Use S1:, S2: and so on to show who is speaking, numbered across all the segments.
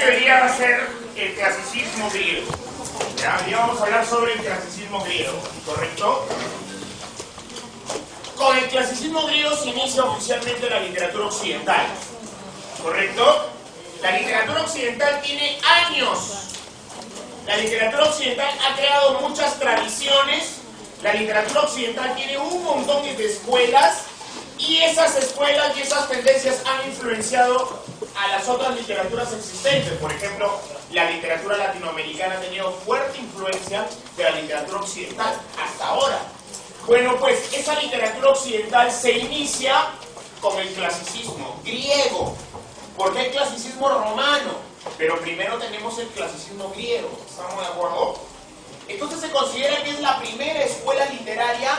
S1: debería va a ser el clasicismo griego. ¿Ya? Hoy vamos a hablar sobre el clasicismo griego, ¿correcto? Con el clasicismo griego se inicia oficialmente la literatura occidental, ¿correcto? La literatura occidental tiene años. La literatura occidental ha creado muchas tradiciones. La literatura occidental tiene un montón de escuelas y esas escuelas y esas tendencias han influenciado a las otras literaturas existentes. Por ejemplo, la literatura latinoamericana ha tenido fuerte influencia de la literatura occidental hasta ahora. Bueno, pues esa literatura occidental se inicia con el clasicismo griego, porque hay clasicismo romano, pero primero tenemos el clasicismo griego. ¿Estamos de acuerdo? Entonces se considera que es la primera escuela literaria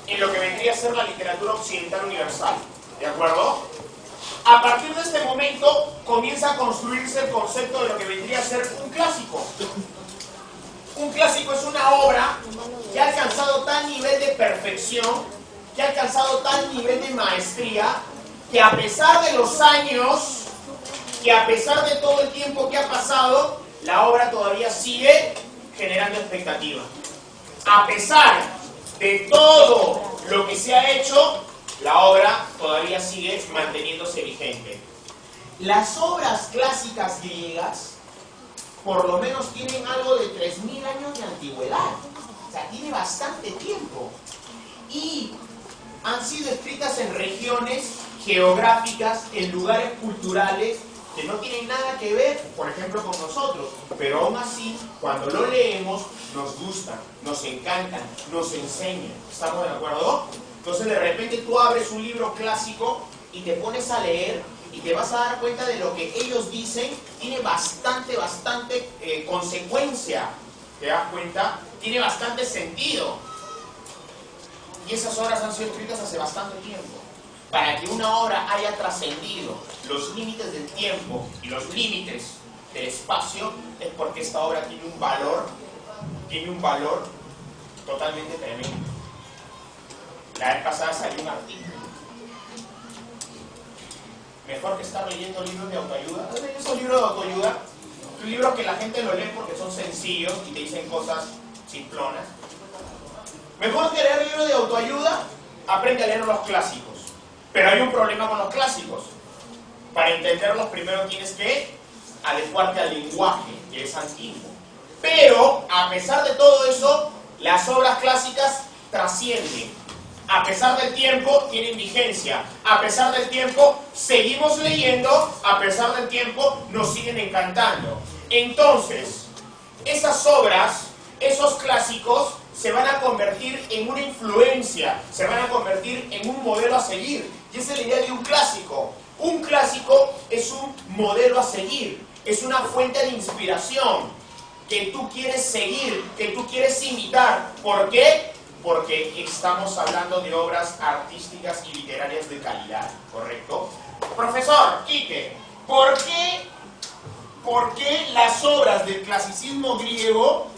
S1: en lo que vendría a ser la literatura occidental universal. ¿De acuerdo? A partir de este momento comienza a construirse el concepto de lo que vendría a ser un clásico. Un clásico es una obra que ha alcanzado tal nivel de perfección, que ha alcanzado tal nivel de maestría, que a pesar de los años, que a pesar de todo el tiempo que ha pasado, la obra todavía sigue generando expectativa. A pesar de todo lo que se ha hecho, la obra todavía sigue manteniéndose vigente. Las obras clásicas griegas, por lo menos tienen algo de 3000 años de antigüedad. O sea, tiene bastante tiempo. Y han sido escritas en regiones geográficas, en lugares culturales que no tienen nada que ver, por ejemplo, con nosotros. Pero aún así, cuando lo leemos, nos gustan, nos encantan, nos enseñan. ¿Estamos de acuerdo? Entonces, de repente tú abres un libro clásico y te pones a leer y te vas a dar cuenta de lo que ellos dicen. Tiene bastante consecuencia. ¿Te das cuenta? Tiene bastante sentido. Y esas obras han sido escritas hace bastante tiempo. Para que una obra haya trascendido los límites del tiempo y los límites del espacio, es porque esta obra tiene un valor totalmente tremendo. La vez pasada salió un artículo. Mejor que estar leyendo libros de autoayuda. ¿No lees esos libros de autoayuda? Son libros que la gente lo lee porque son sencillos y te dicen cosas simplonas. Mejor que leer libros de autoayuda, aprende a leer los clásicos. Pero hay un problema con los clásicos. Para entenderlos primero tienes que adecuarte al lenguaje, que es antiguo. Pero, a pesar de todo eso, las obras clásicas trascienden. A pesar del tiempo, tienen vigencia. A pesar del tiempo, seguimos leyendo. A pesar del tiempo, nos siguen encantando. Entonces, esas obras, esos clásicos, se van a convertir en una influencia, se van a convertir en un modelo a seguir. Y esa es la idea de un clásico. Un clásico es un modelo a seguir, es una fuente de inspiración que tú quieres seguir, que tú quieres imitar. ¿Por qué? Porque estamos hablando de obras artísticas y literarias de calidad, ¿correcto? Profesor Quique, ¿por qué las obras del clasicismo griego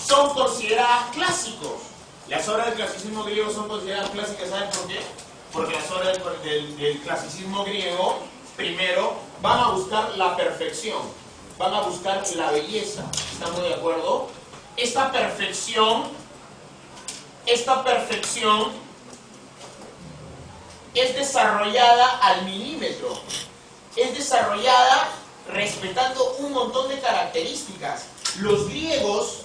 S1: son consideradas clásicos? Las obras del clasicismo griego son consideradas clásicas, ¿saben por qué? Porque las obras del clasicismo griego, primero, van a buscar la perfección, van a buscar la belleza. ¿Estamos de acuerdo? Esta perfección es desarrollada al milímetro, es desarrollada respetando un montón de características. Los griegos,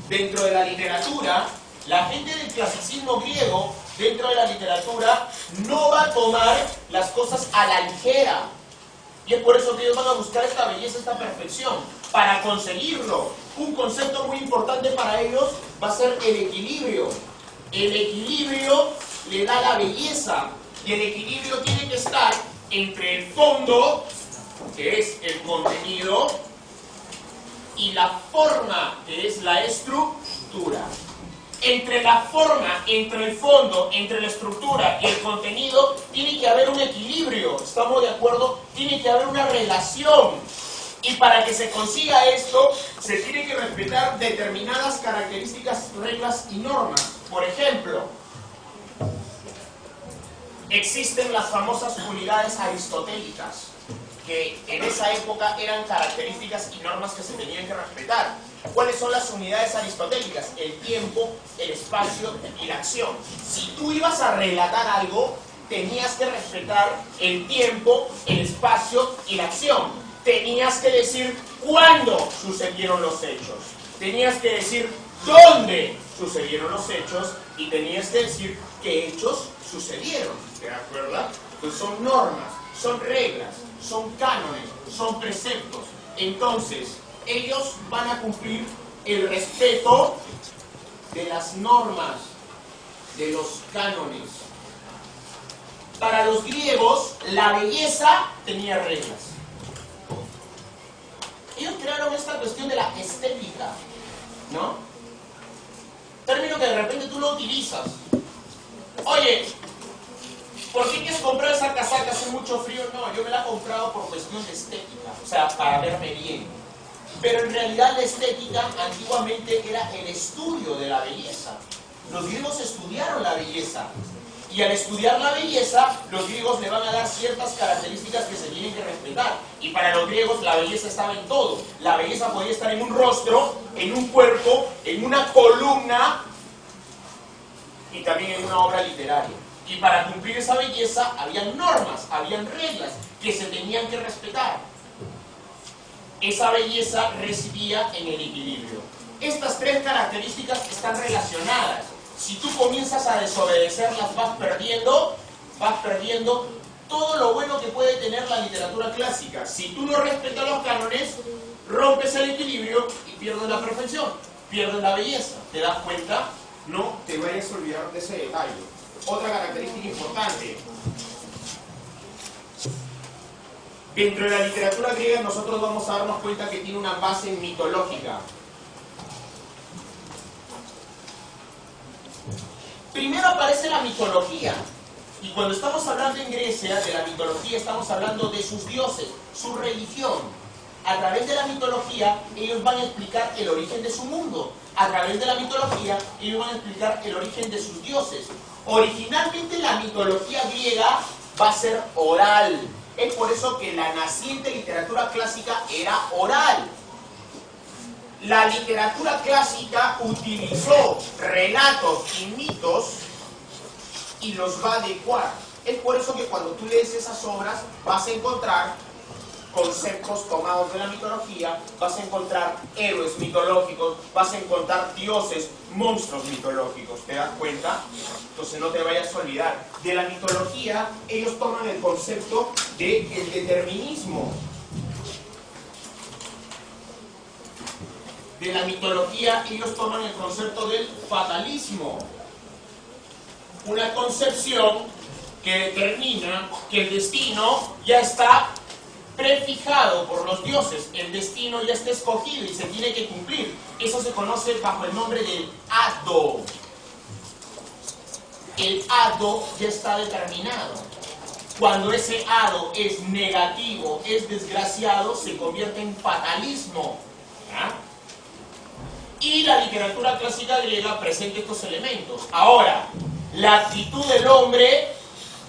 S1: dentro de la literatura, la gente del clasicismo griego, dentro de la literatura, no va a tomar las cosas a la ligera. Y es por eso que ellos van a buscar esta belleza, esta perfección. Para conseguirlo, un concepto muy importante para ellos va a ser el equilibrio. El equilibrio le da la belleza. Y el equilibrio tiene que estar entre el fondo, que es el contenido, y la forma, que es la estructura. Entre la forma, entre el fondo, entre la estructura y el contenido, tiene que haber un equilibrio. ¿Estamos de acuerdo? Tiene que haber una relación. Y para que se consiga esto, se tiene que respetar determinadas características, reglas y normas. Por ejemplo, existen las famosas unidades aristotélicas, que en esa época eran características y normas que se tenían que respetar. ¿Cuáles son las unidades aristotélicas? El tiempo, el espacio y la acción. Si tú ibas a relatar algo, tenías que respetar el tiempo, el espacio y la acción. Tenías que decir cuándo sucedieron los hechos. Tenías que decir dónde sucedieron los hechos y tenías que decir qué hechos sucedieron. ¿De acuerdo? Pues son normas, son reglas, son cánones, son preceptos. Entonces, ellos van a cumplir el respeto de las normas, de los cánones. Para los griegos, la belleza tenía reglas. Ellos crearon esta cuestión de la estética, ¿no? Término que de repente tú lo utilizas. Oye, ¿por qué quieres comprar esa casaca? Hace mucho frío. No, yo me la he comprado por cuestión de estética, o sea, para verme bien. Pero en realidad la estética antiguamente era el estudio de la belleza. Los griegos estudiaron la belleza. Y al estudiar la belleza, los griegos le van a dar ciertas características que se tienen que respetar. Y para los griegos la belleza estaba en todo. La belleza podía estar en un rostro, en un cuerpo, en una columna y también en una obra literaria. Y para cumplir esa belleza habían normas, habían reglas que se tenían que respetar. Esa belleza residía en el equilibrio. Estas tres características están relacionadas. Si tú comienzas a desobedecerlas, vas perdiendo todo lo bueno que puede tener la literatura clásica. Si tú no respetas los cánones, rompes el equilibrio y pierdes la perfección, pierdes la belleza. ¿Te das cuenta? No te vayas a olvidar de ese detalle. Otra característica importante. Dentro de la literatura griega nosotros vamos a darnos cuenta que tiene una base mitológica. Primero aparece la mitología, y cuando estamos hablando en Grecia de la mitología estamos hablando de sus dioses, su religión. A través de la mitología ellos van a explicar el origen de su mundo, a través de la mitología ellos van a explicar el origen de sus dioses. Originalmente la mitología griega va a ser oral, es por eso que la naciente literatura clásica era oral. La literatura clásica utilizó relatos y mitos y los va a adecuar. Es por eso que cuando tú lees esas obras vas a encontrar conceptos tomados de la mitología, vas a encontrar héroes mitológicos, vas a encontrar dioses, monstruos mitológicos. ¿Te das cuenta? Entonces no te vayas a olvidar. De la mitología ellos toman el concepto del determinismo. De la mitología ellos toman el concepto del fatalismo, una concepción que determina que el destino ya está prefijado por los dioses, el destino ya está escogido y se tiene que cumplir. Eso se conoce bajo el nombre del hado. El hado ya está determinado. Cuando ese hado es negativo, es desgraciado, se convierte en fatalismo. ¿Ah? Y la literatura clásica griega presenta estos elementos. Ahora, la actitud del hombre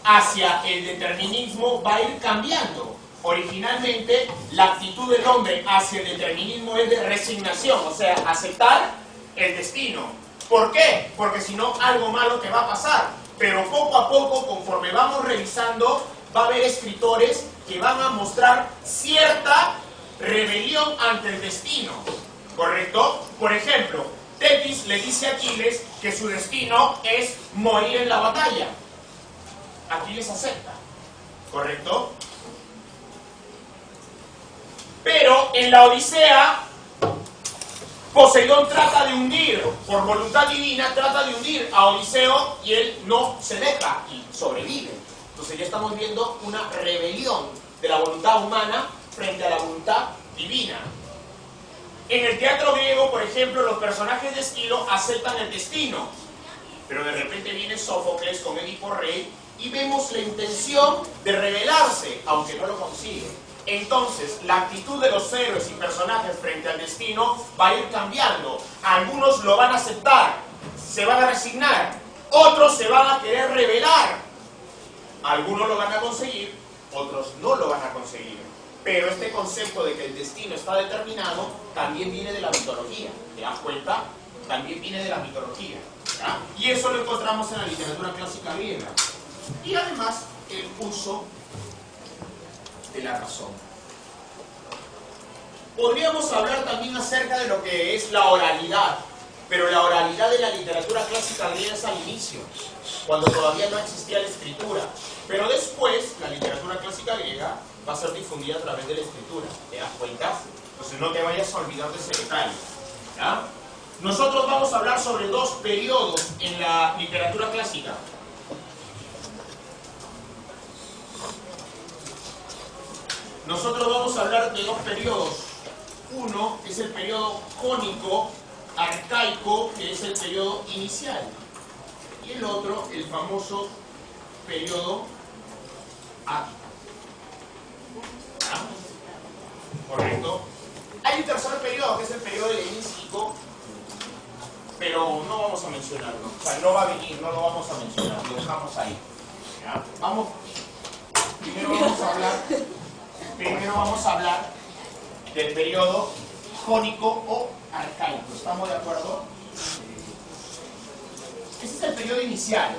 S1: hacia el determinismo va a ir cambiando. Originalmente, la actitud del hombre hacia el determinismo es de resignación, o sea, aceptar el destino. ¿Por qué? Porque si no, algo malo te va a pasar. Pero poco a poco, conforme vamos revisando, va a haber escritores que van a mostrar cierta rebelión ante el destino. ¿Correcto? Por ejemplo, Tetis le dice a Aquiles que su destino es morir en la batalla. Aquiles acepta. ¿Correcto? Pero en la Odisea, Poseidón trata de hundir, por voluntad divina, trata de hundir a Odiseo y él no se deja y sobrevive. Entonces ya estamos viendo una rebelión de la voluntad humana frente a la voluntad divina. En el teatro griego, por ejemplo, los personajes de Esquilo aceptan el destino, pero de repente viene Sófocles con Edipo Rey y vemos la intención de rebelarse, aunque no lo consigue. Entonces, la actitud de los héroes y personajes frente al destino va a ir cambiando. Algunos lo van a aceptar, se van a resignar, otros se van a querer rebelar. Algunos lo van a conseguir, otros no lo van a conseguir. Pero este concepto de que el destino está determinado también viene de la mitología. ¿Te das cuenta? También viene de la mitología. ¿Ya? Y eso lo encontramos en la literatura clásica griega. Y además, el uso de la razón. Podríamos hablar también acerca de lo que es la oralidad. Pero la oralidad de la literatura clásica griega es al inicio, cuando todavía no existía la escritura. Pero después, la literatura clásica griega va a ser difundida a través de la escritura. ¿Te das cuenta? Entonces no te vayas a olvidar de ese detalle. ¿Ya? Nosotros vamos a hablar sobre dos periodos en la literatura clásica. Nosotros vamos a hablar de dos periodos. Uno es el periodo jónico, arcaico, que es el periodo inicial. Y el otro, el famoso periodo ático. ¿Ah? ¿Correcto? Hay un tercer periodo, que es el periodo helenístico, pero no vamos a mencionarlo. O sea, no va a venir, no lo vamos a mencionar, lo dejamos ahí. ¿Ya? Vamos, primero vamos a hablar del periodo jónico o arcaico. ¿Estamos de acuerdo? Este es el periodo inicial.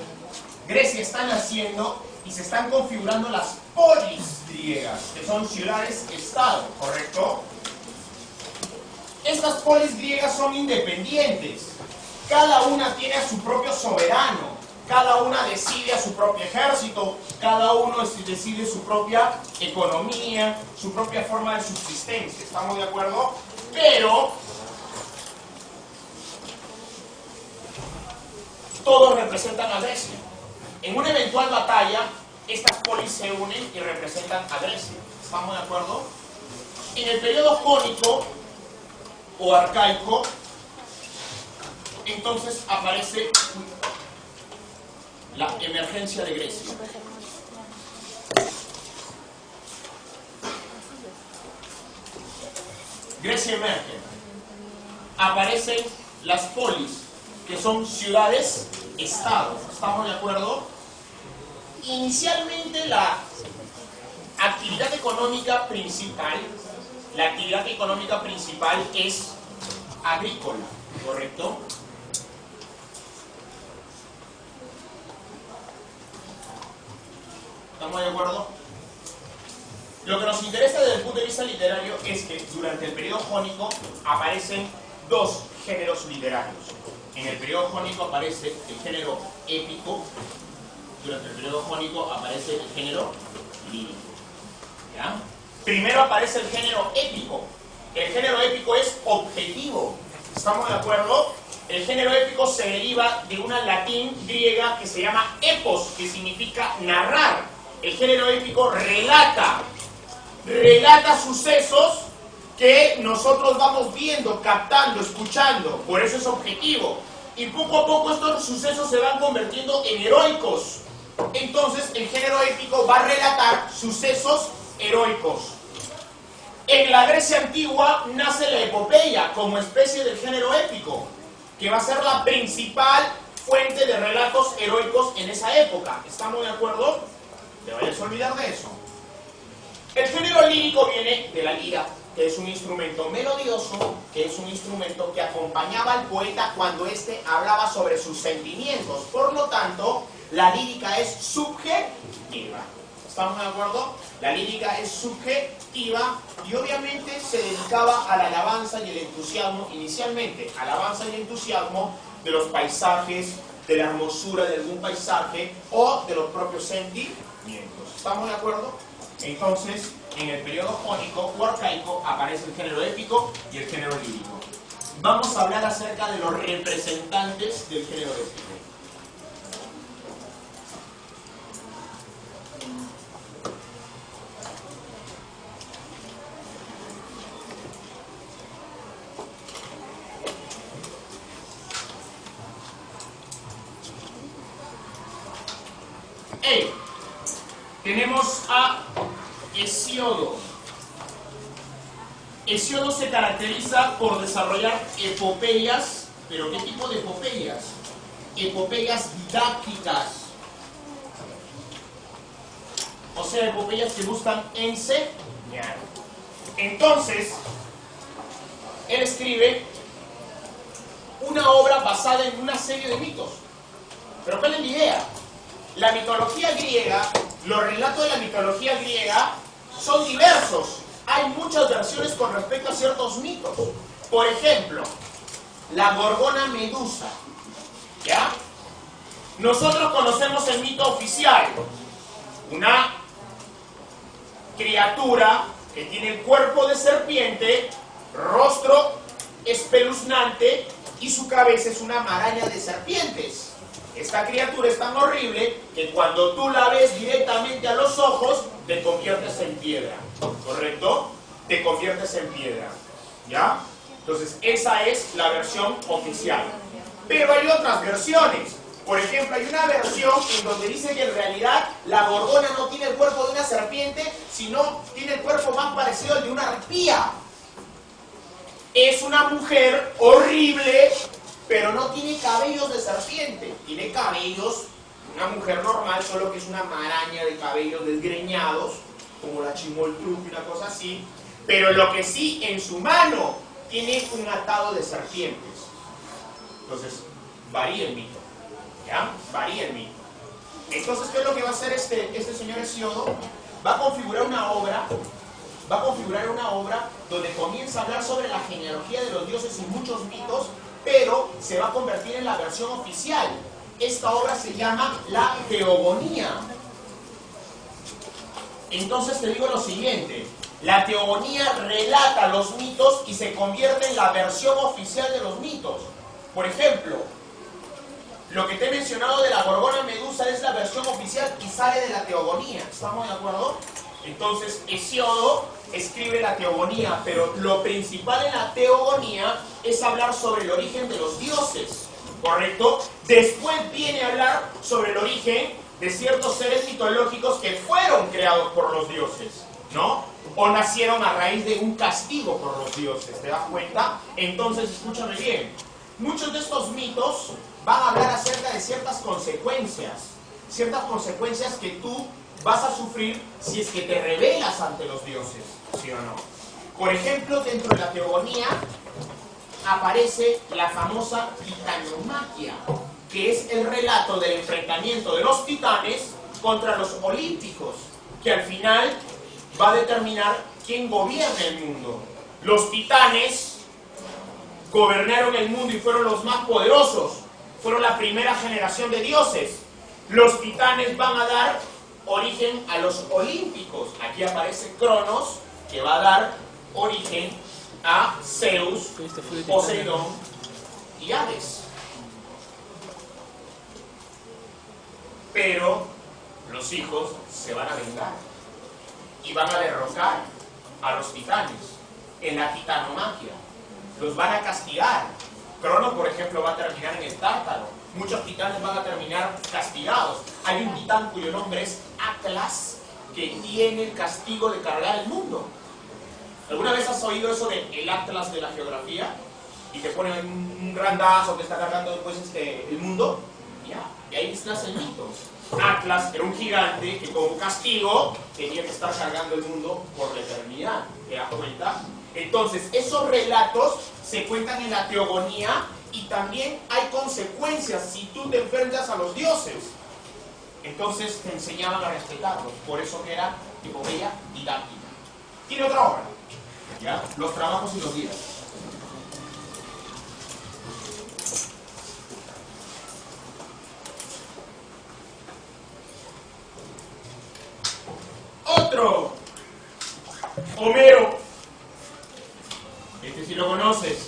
S1: Grecia está naciendo y se están configurando las polis griegas, que son ciudades-estado, ¿correcto? Estas polis griegas son independientes. Cada una tiene a su propio soberano. Cada una decide a su propio ejército. Cada uno decide su propia economía, su propia forma de subsistencia. ¿Estamos de acuerdo? Pero todos representan a Grecia. En una eventual batalla, estas polis se unen y representan a Grecia. ¿Estamos de acuerdo? En el periodo jónico o arcaico, entonces aparece la emergencia de Grecia. Grecia emerge. Aparecen las polis, que son ciudades-estados. ¿Estamos de acuerdo? Inicialmente la actividad económica principal es agrícola, ¿correcto? ¿Estamos de acuerdo? Lo que nos interesa desde el punto de vista literario es que durante el periodo jónico aparecen dos géneros literarios. En el periodo jónico aparece el género épico, durante el periodo jónico aparece el género lírico. ¿Ya? Primero aparece el género épico. El género épico es objetivo. ¿Estamos de acuerdo? El género épico se deriva de una latín griega que se llama epos, que significa narrar. El género épico relata sucesos que nosotros vamos viendo, captando, escuchando. Por eso es objetivo. Y poco a poco estos sucesos se van convirtiendo en heroicos. Entonces el género épico va a relatar sucesos heroicos. En la Grecia antigua nace la epopeya como especie del género épico, que va a ser la principal fuente de relatos heroicos en esa época. ¿Estamos de acuerdo? Te vayas a olvidar de eso. El género lírico viene de la lira, que es un instrumento melodioso, que es un instrumento que acompañaba al poeta cuando éste hablaba sobre sus sentimientos. Por lo tanto, la lírica es subjetiva. ¿Estamos de acuerdo? La lírica es subjetiva y obviamente se dedicaba a la alabanza y el entusiasmo, inicialmente, alabanza y entusiasmo de los paisajes, de la hermosura de algún paisaje o de los propios sentimientos. ¿Estamos de acuerdo? Entonces, en el periodo jónico o arcaico aparece el género épico y el género lírico. Vamos a hablar acerca de los representantes del género épico. Tenemos a Hesíodo. Hesíodo se caracteriza por desarrollar epopeyas, pero ¿qué tipo de epopeyas? Epopeyas didácticas. sea, epopeyas que buscan enseñar. Entonces, él escribe una obra basada en una serie de mitos. Pero ¿cuál es la idea? La mitología griega, los relatos de la mitología griega son diversos. Hay muchas versiones con respecto a ciertos mitos. Por ejemplo, la gorgona Medusa. ¿Ya? Nosotros conocemos el mito oficial. Una criatura que tiene el cuerpo de serpiente, rostro espeluznante y su cabeza es una maraña de serpientes. Esta criatura es tan horrible que cuando tú la ves directamente a los ojos, te conviertes en piedra. ¿Correcto? Te conviertes en piedra. ¿Ya? Entonces, esa es la versión oficial. Pero hay otras versiones. Por ejemplo, hay una versión en donde dice que en realidad la gorgona no tiene el cuerpo de una serpiente, sino tiene el cuerpo más parecido al de una arpía. Es una mujer horrible, pero no tiene cabellos de serpiente. Tiene cabellos, una mujer normal, solo que es una maraña de cabellos desgreñados, como la Chimoltruf y una cosa así. Pero lo que sí, en su mano, tiene un atado de serpientes. Entonces, varía el mito. ¿Ya? Varía el mito. Entonces, ¿qué es lo que va a hacer este señor Hesiodo? Va a configurar una obra donde comienza a hablar sobre la genealogía de los dioses y muchos mitos, pero se va a convertir en la versión oficial. Esta obra se llama la Teogonía. Entonces te digo lo siguiente: la Teogonía relata los mitos y se convierte en la versión oficial de los mitos. Por ejemplo, lo que te he mencionado de la gorgona Medusa es la versión oficial y sale de la Teogonía. ¿Estamos de acuerdo? Entonces, Hesiodo escribe la Teogonía, pero lo principal en la Teogonía es hablar sobre el origen de los dioses, ¿correcto? Después viene a hablar sobre el origen de ciertos seres mitológicos que fueron creados por los dioses, ¿no? O nacieron a raíz de un castigo por los dioses, ¿te das cuenta? Entonces, escúchame bien, muchos de estos mitos van a hablar acerca de ciertas consecuencias que tú vas a sufrir si es que te rebelas ante los dioses, ¿sí o no? Por ejemplo, dentro de la Teogonía aparece la famosa titanomaquia, que es el relato del enfrentamiento de los titanes contra los olímpicos, que al final va a determinar quién gobierna el mundo. Los titanes gobernaron el mundo y fueron los más poderosos, fueron la primera generación de dioses. Los titanes van a dar origen a los olímpicos. Aquí aparece Cronos, que va a dar origen a Zeus, Poseidón y Hades. Pero los hijos se van a vengar y van a derrocar a los titanes en la titanomaquia. Los van a castigar. Cronos, por ejemplo, va a terminar en el Tártaro. Muchos titanes van a terminar castigados. Hay un titán cuyo nombre es Atlas, que tiene el castigo de cargar el mundo. ¿Alguna vez has oído eso de el Atlas de la geografía? Y te ponen un grandazo que está cargando después el mundo. Ya, y ahí está el mito. Atlas era un gigante que como castigo tenía que estar cargando el mundo por la eternidad. ¿Te das cuenta? Entonces, esos relatos se cuentan en la Teogonía y también hay consecuencias si tú te enfrentas a los dioses. Entonces te enseñaban a respetarlos, por eso que era epopeya didáctica. Tiene otra obra, ¿ya? Los trabajos y los días. Otro, Homero. Este sí lo conoces.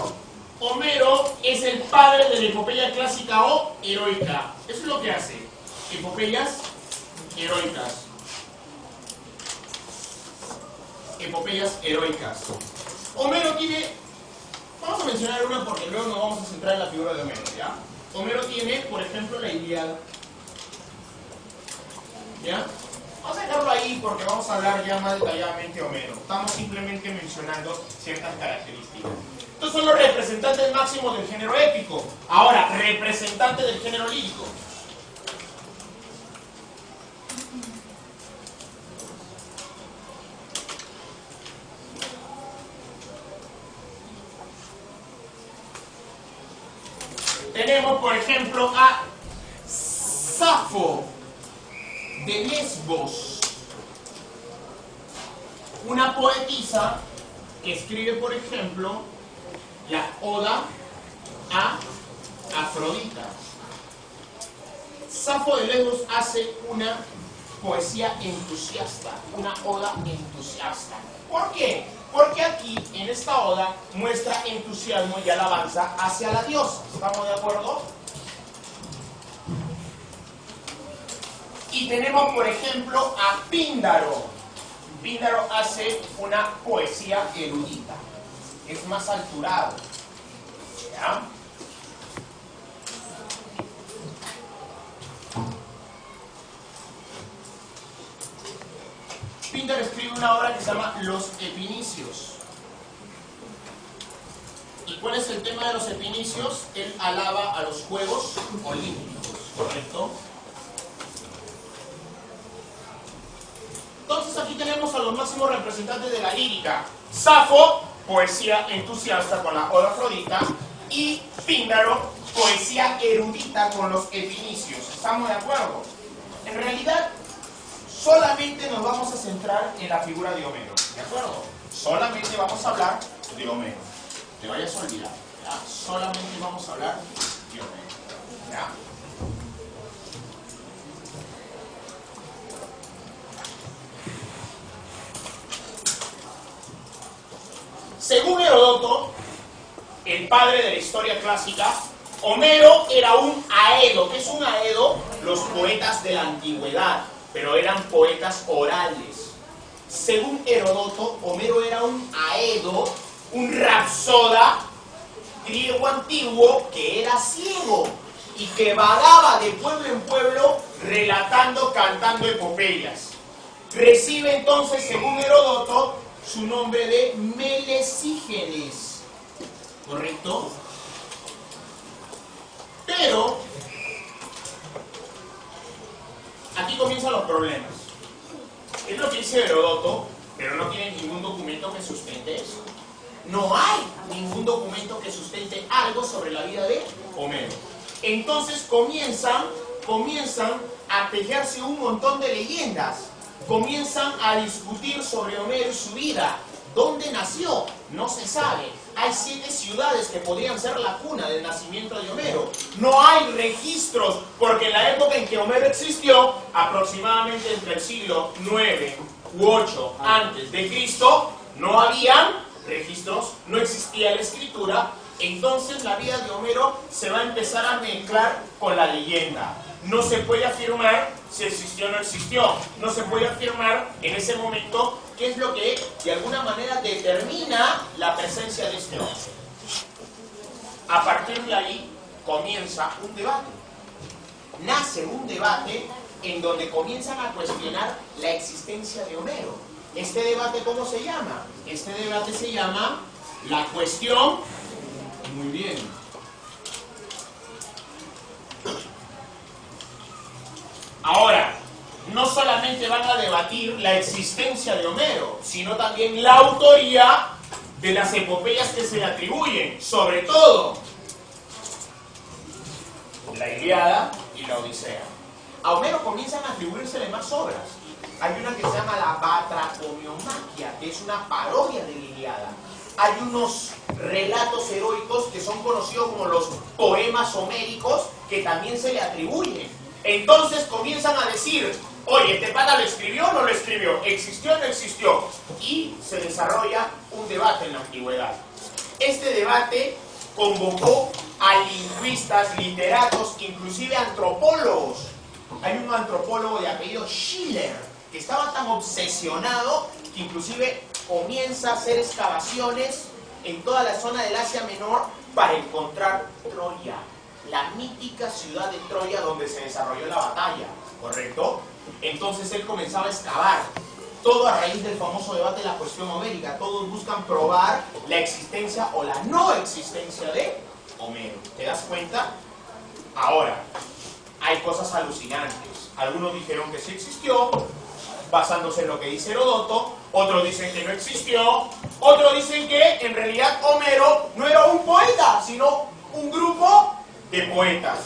S1: Homero es el padre de la epopeya clásica o heroica. Eso es lo que hace. Epopeyas heroicas. Epopeyas heroicas. Homero tiene... Vamos a mencionar una porque luego nos vamos a centrar en la figura de Homero, ¿ya? Homero tiene, por ejemplo, la Ilíada. ¿Ya? Vamos a dejarlo ahí porque vamos a hablar ya más detalladamente de Homero. Estamos simplemente mencionando ciertas características. Estos son los representantes máximos del género épico. Ahora, representantes del género lírico. tenemos, por ejemplo, a Safo de Lesbos, una poetisa que escribe, por ejemplo, la Oda a Afrodita. Safo de Lesbos hace una poesía entusiasta, una oda entusiasta. ¿Por qué? Porque aquí, en esta oda, muestra entusiasmo y alabanza hacia la diosa. ¿Estamos de acuerdo? Y tenemos, por ejemplo, a Píndaro. Píndaro hace una poesía erudita. Es más alturado. ¿Ya? Píndaro escribe una obra que se llama Los Epinicios. ¿Y cuál es el tema de los Epinicios? Él alaba a los Juegos Olímpicos, ¿correcto? Entonces aquí tenemos a los máximos representantes de la lírica. Safo, poesía entusiasta con la Oda Afrodita, y Píndaro, poesía erudita con los Epinicios. ¿Estamos de acuerdo? En realidad, solamente nos vamos a centrar en la figura de Homero, ¿de acuerdo? Solamente vamos a hablar de Homero. Te vayas a olvidar, ¿ya? Solamente vamos a hablar de Homero, ¿ya? Según Heródoto, el padre de la historia clásica, Homero era un aedo. ¿Qué es un aedo? Los poetas de la antigüedad, pero eran poetas orales. Según Heródoto, Homero era un aedo, un rapsoda griego antiguo que era ciego y que vagaba de pueblo en pueblo relatando, cantando epopeyas. Recibe entonces, según Heródoto, su nombre de Melesígenes, ¿correcto? Pero aquí comienzan los problemas. Es lo que dice Heródoto, pero no tiene ningún documento que sustente eso. No hay ningún documento que sustente algo sobre la vida de Homero. Entonces comienzan a tejerse un montón de leyendas. Comienzan a discutir sobre Homero y su vida. ¿Dónde nació? No se sabe. Hay 7 ciudades que podrían ser la cuna del nacimiento de Homero. No hay registros, porque en la época en que Homero existió, aproximadamente entre el siglo 9 u 8 antes de Cristo, no habían registros, no existía la escritura. Entonces la vida de Homero se va a empezar a mezclar con la leyenda. No se puede afirmar si existió o no existió. No se puede afirmar en ese momento qué es lo que de alguna manera determina la presencia de este hombre. A partir de ahí comienza un debate. Nace un debate en donde comienzan a cuestionar la existencia de Homero. ¿Este debate cómo se llama? Este debate se llama la cuestión. Muy bien. Ahora, no solamente van a debatir la existencia de Homero, sino también la autoría de las epopeyas que se le atribuyen, sobre todo la Ilíada y la Odisea. A Homero comienzan a atribuírsele más obras. Hay una que se llama la Batracomiomaquia, que es una parodia de la Ilíada. Hay unos relatos heroicos que son conocidos como los poemas homéricos, que también se le atribuyen. Entonces comienzan a decir, oye, ¿este pata lo escribió o no lo escribió? ¿Existió o no existió? Y se desarrolla un debate en la antigüedad. Este debate convocó a lingüistas, literatos, inclusive antropólogos. Hay un antropólogo de apellido Schiller que estaba tan obsesionado que inclusive comienza a hacer excavaciones en toda la zona del Asia Menor para encontrar Troya, la mítica ciudad de Troya donde se desarrolló la batalla, ¿correcto? Entonces él comenzaba a excavar, todo a raíz del famoso debate de la cuestión homérica. Todos buscan probar la existencia o la no existencia de Homero. ¿Te das cuenta? Ahora, hay cosas alucinantes. Algunos dijeron que sí existió, basándose en lo que dice Heródoto. Otros dicen que no existió. Otros dicen que en realidad Homero no era un poeta, sino un grupo de poetas.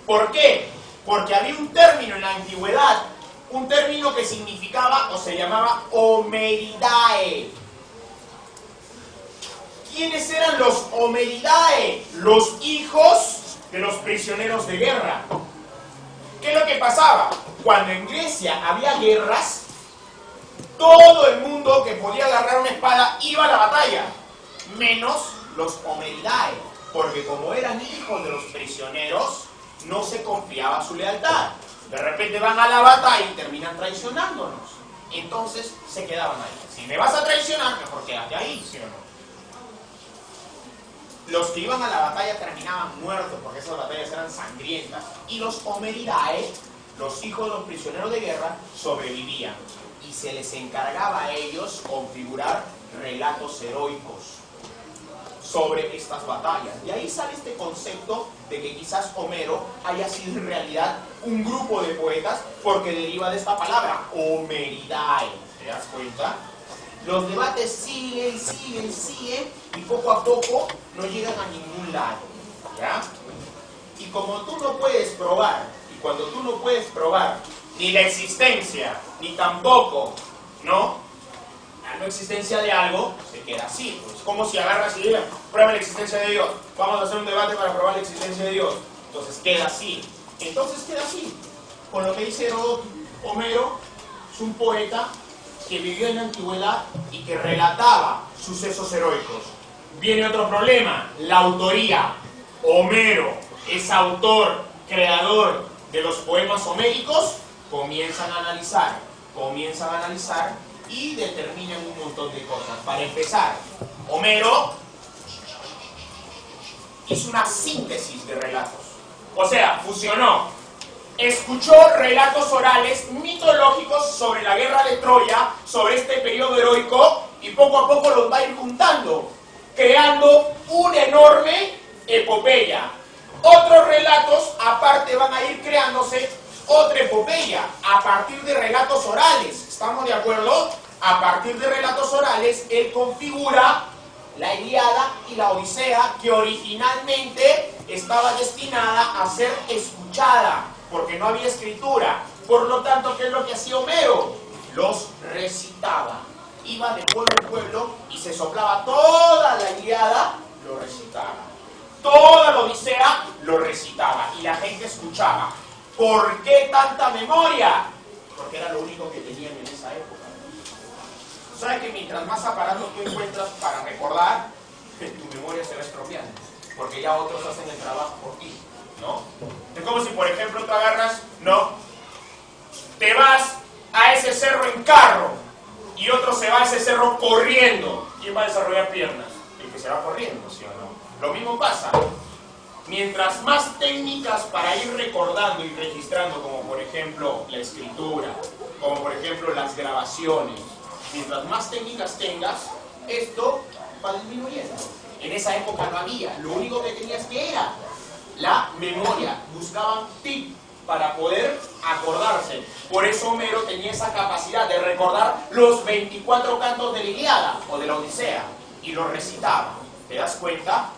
S1: ¿Por qué? Porque había un término en la antigüedad, un término que significaba o se llamaba Homeridae. ¿Quiénes eran los Homeridae? Los hijos de los prisioneros de guerra. ¿Qué es lo que pasaba? Cuando en Grecia había guerras, todo el mundo que podía agarrar una espada iba a la batalla, menos los Homeridae, porque como eran hijos de los prisioneros, no se confiaba su lealtad. De repente van a la batalla y terminan traicionándonos. Entonces se quedaban ahí. Si me vas a traicionar, mejor quédate ahí, ¿sí o no? Los que iban a la batalla terminaban muertos, porque esas batallas eran sangrientas. Y los Homeridae, los hijos de los prisioneros de guerra, sobrevivían. Y se les encargaba a ellos configurar relatos heroicos sobre estas batallas. De ahí sale este concepto de que quizás Homero haya sido en realidad un grupo de poetas, porque deriva de esta palabra, Homeridae. ¿Te das cuenta? Los debates siguen, y poco a poco no llegan a ningún lado, ¿ya? Y como tú no puedes probar, y cuando tú no puedes probar ni la existencia, ni tampoco, ¿no?, la no existencia de algo, se queda así. Pues, como si agarras y digas, prueba la existencia de Dios, vamos a hacer un debate para probar la existencia de Dios. Entonces queda así. Con lo que dice Homero, es un poeta que vivió en la antigüedad y que relataba sucesos heroicos. Viene otro problema, la autoría. Homero es autor, creador de los poemas homéricos. Comienzan a analizar y determinan un montón de cosas. Para empezar, Homero hizo una síntesis de relatos. O sea, fusionó. Escuchó relatos orales mitológicos sobre la guerra de Troya, sobre este periodo heroico, y poco a poco los va a ir juntando, creando una enorme epopeya. Otros relatos, aparte, van a ir creándose otra epopeya, a partir de relatos orales. ¿Estamos de acuerdo? A partir de relatos orales, él configura la Ilíada y la Odisea, que originalmente estaba destinada a ser escuchada, porque no había escritura. Por lo tanto, ¿qué es lo que hacía Homero? Los recitaba. Iba de pueblo en pueblo y se soplaba toda la Ilíada, lo recitaba. Toda la Odisea, lo recitaba. Y la gente escuchaba. ¿Por qué tanta memoria? Porque era lo único que tenían en esa época. ¿Sabes que mientras más aparatos tú encuentras para recordar, tu memoria se va estropeando? Porque ya otros hacen el trabajo por ti, ¿no? Es como si, por ejemplo, tú agarras, ¿no?, te vas a ese cerro en carro y otro se va a ese cerro corriendo. ¿Quién va a desarrollar piernas? El que se va corriendo, ¿sí o no? Lo mismo pasa. Mientras más técnicas para ir recordando y registrando, como por ejemplo la escritura, como por ejemplo las grabaciones, mientras más técnicas tengas, esto va disminuyendo. En esa época no había, lo único que tenías que era la memoria. Buscaban tips para poder acordarse. Por eso Homero tenía esa capacidad de recordar los 24 cantos de la Ilíada o de la Odisea y los recitaba. ¿Te das cuenta?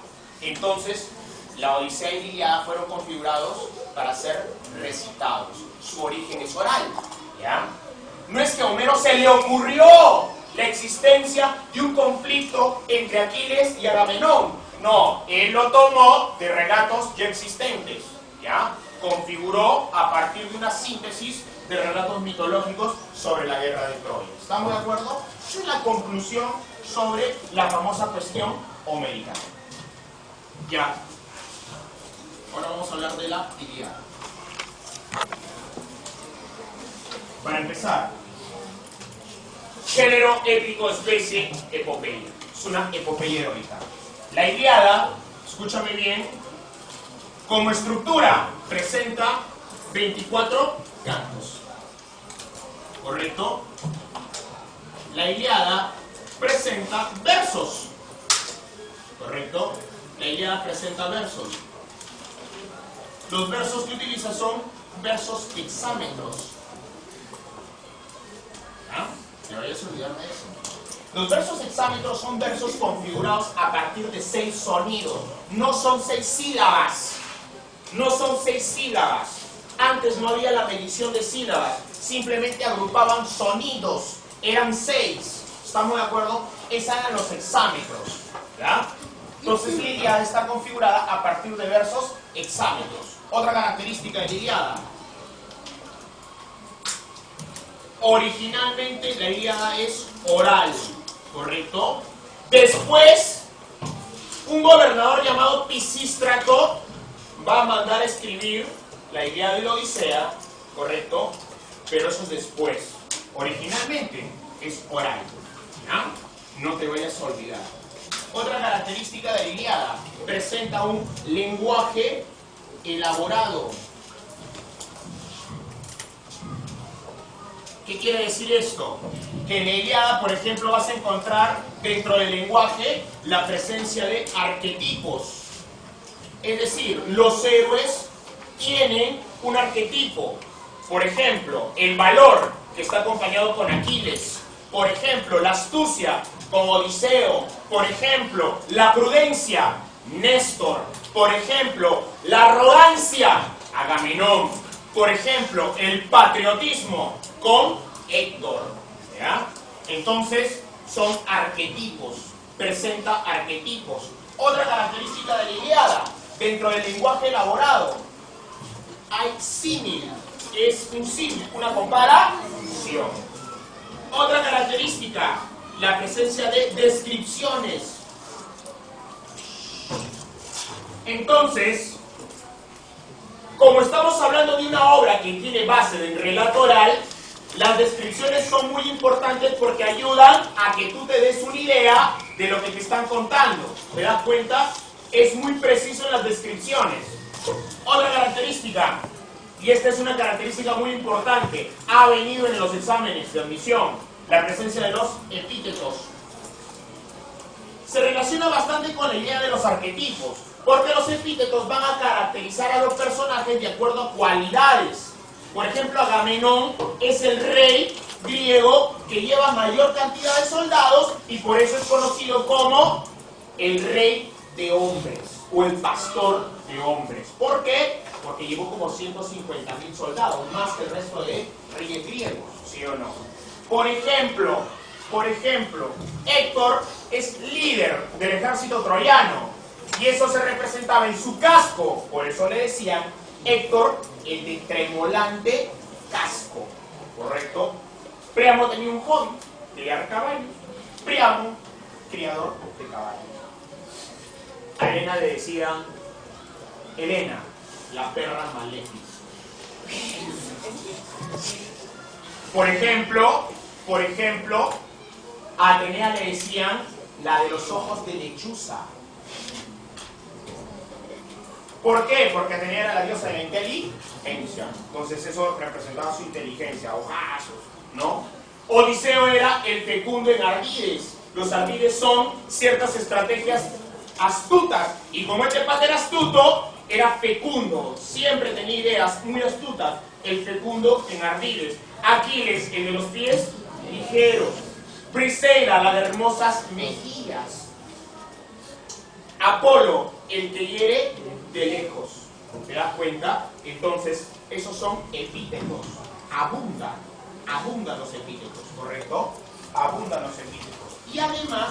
S1: Entonces, la Odisea y la Ilíada fueron configurados para ser recitados. Su origen es oral, ¿ya? No es que a Homero se le ocurrió la existencia de un conflicto entre Aquiles y Agamenón. No, él lo tomó de relatos ya existentes, ¿ya? Configuró a partir de una síntesis de relatos mitológicos sobre la guerra de Troya. ¿Estamos de acuerdo? Esa es la conclusión sobre la famosa cuestión homérica. Ya. Ahora vamos a hablar de la Ilíada. Para empezar, género épico, especie, epopeya. Es una epopeya heroica. La Ilíada, escúchame bien, como estructura presenta 24 cantos. ¿Correcto? La Ilíada presenta versos. ¿Correcto? La Ilíada presenta versos. Los versos que utiliza son versos hexámetros. ¿Ah? Me vayas a olvidarme de eso. Los versos hexámetros son versos configurados a partir de 6 sonidos. No son 6 sílabas. no son 6 sílabas. Antes no había la medición de sílabas, simplemente agrupaban sonidos, eran 6. ¿Estamos de acuerdo? Esos eran los hexámetros, ¿ya? Entonces la Ilíada está configurada a partir de versos hexámetros. Otra característica de la Ilíada. Originalmente la Ilíada es oral, ¿correcto? Después, un gobernador llamado Pisístrato va a mandar a escribir la Ilíada y la Odisea, ¿correcto? Pero eso es después. Originalmente es oral, ¿ya? No te vayas a olvidar. Otra característica de la Ilíada, presenta un lenguaje elaborado. ¿Qué quiere decir esto? Que en la Ilíada, por ejemplo, vas a encontrar dentro del lenguaje la presencia de arquetipos. Es decir, los héroes tienen un arquetipo. Por ejemplo, el valor, que está acompañado con Aquiles. Por ejemplo, la astucia, con Odiseo. Por ejemplo, la prudencia, Néstor. Por ejemplo, la arrogancia, Agamenón. Por ejemplo, el patriotismo, con Héctor. ¿Ya? Entonces, son arquetipos. Presenta arquetipos. Otra característica de la Ilíada, dentro del lenguaje elaborado, hay símil, que es un símil, una comparación. Otra característica, la presencia de descripciones. Entonces, como estamos hablando de una obra que tiene base en relato oral, las descripciones son muy importantes porque ayudan a que tú te des una idea de lo que te están contando. ¿Te das cuenta? Es muy preciso en las descripciones. Otra característica, y esta es una característica muy importante, ha venido en los exámenes de admisión, la presencia de los epítetos. Se relaciona bastante con la idea de los arquetipos, porque los epítetos van a caracterizar a los personajes de acuerdo a cualidades. Por ejemplo, Agamenón es el rey griego que lleva mayor cantidad de soldados y por eso es conocido como el rey de hombres o el pastor de hombres. ¿Por qué? Porque llevó como 150.000 soldados, más que el resto de reyes griegos, ¿sí o no? Por ejemplo, Héctor es líder del ejército troyano y eso se representaba en su casco, por eso le decían Héctor el de tremolante casco, ¿correcto? Príamo tenía un hobby, criar caballos. Príamo, criador de caballos. A Helena le decían Helena, la perra maléfica. Por ejemplo, a Atenea le decían la de los ojos de lechuza. ¿Por qué? Porque Atenea era la diosa de la inteligencia. Entonces eso representaba su inteligencia, ojazos, ¿no? Odiseo era el fecundo en ardides. Los ardides son ciertas estrategias astutas. Y como este pata era astuto, era fecundo. Siempre tenía ideas muy astutas. El fecundo en ardides. Aquiles, el de los pies ligeros. Briseida, la de hermosas mejillas. Apolo, el que hiere de lejos. ¿Te das cuenta? Entonces, esos son epítetos. Abundan los epítetos, ¿correcto? Abundan los epítetos. Y además,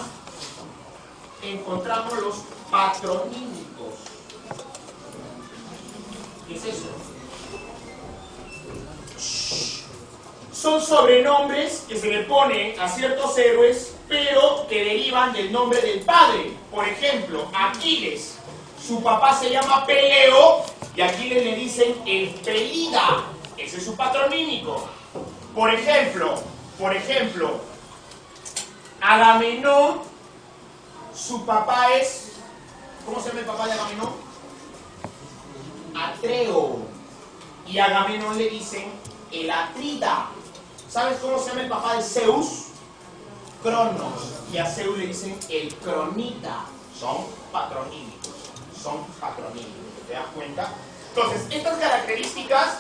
S1: encontramos los patronímicos. ¿Qué es eso? Son sobrenombres que se le ponen a ciertos héroes, pero que derivan del nombre del padre. Por ejemplo, Aquiles. Su papá se llama Peleo y a Aquiles le dicen el Pelida. Ese es su patronímico. Por ejemplo, Agamenón, su papá es... ¿Cómo se llama el papá de Agamenón? Atreo. Y a Agamenón le dicen el Atrida. ¿Sabes cómo se llama el papá de Zeus? Cronos. Y a Zeus le dicen el Cronita. Son patronímicos. ¿Te das cuenta? Entonces, estas características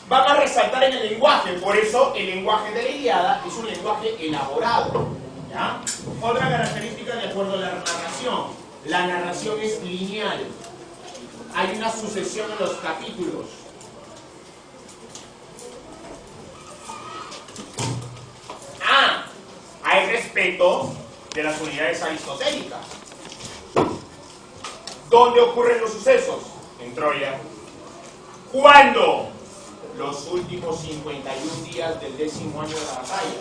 S1: van a resaltar en el lenguaje. Por eso, el lenguaje de la Ilíada es un lenguaje elaborado. ¿Ya? Otra característica de acuerdo a la narración. La narración es lineal. hay una sucesión en los capítulos. Hay respeto de las unidades aristotélicas. ¿Dónde ocurren los sucesos? En Troya. ¿Cuándo? Los últimos 51 días del 10º año de la batalla.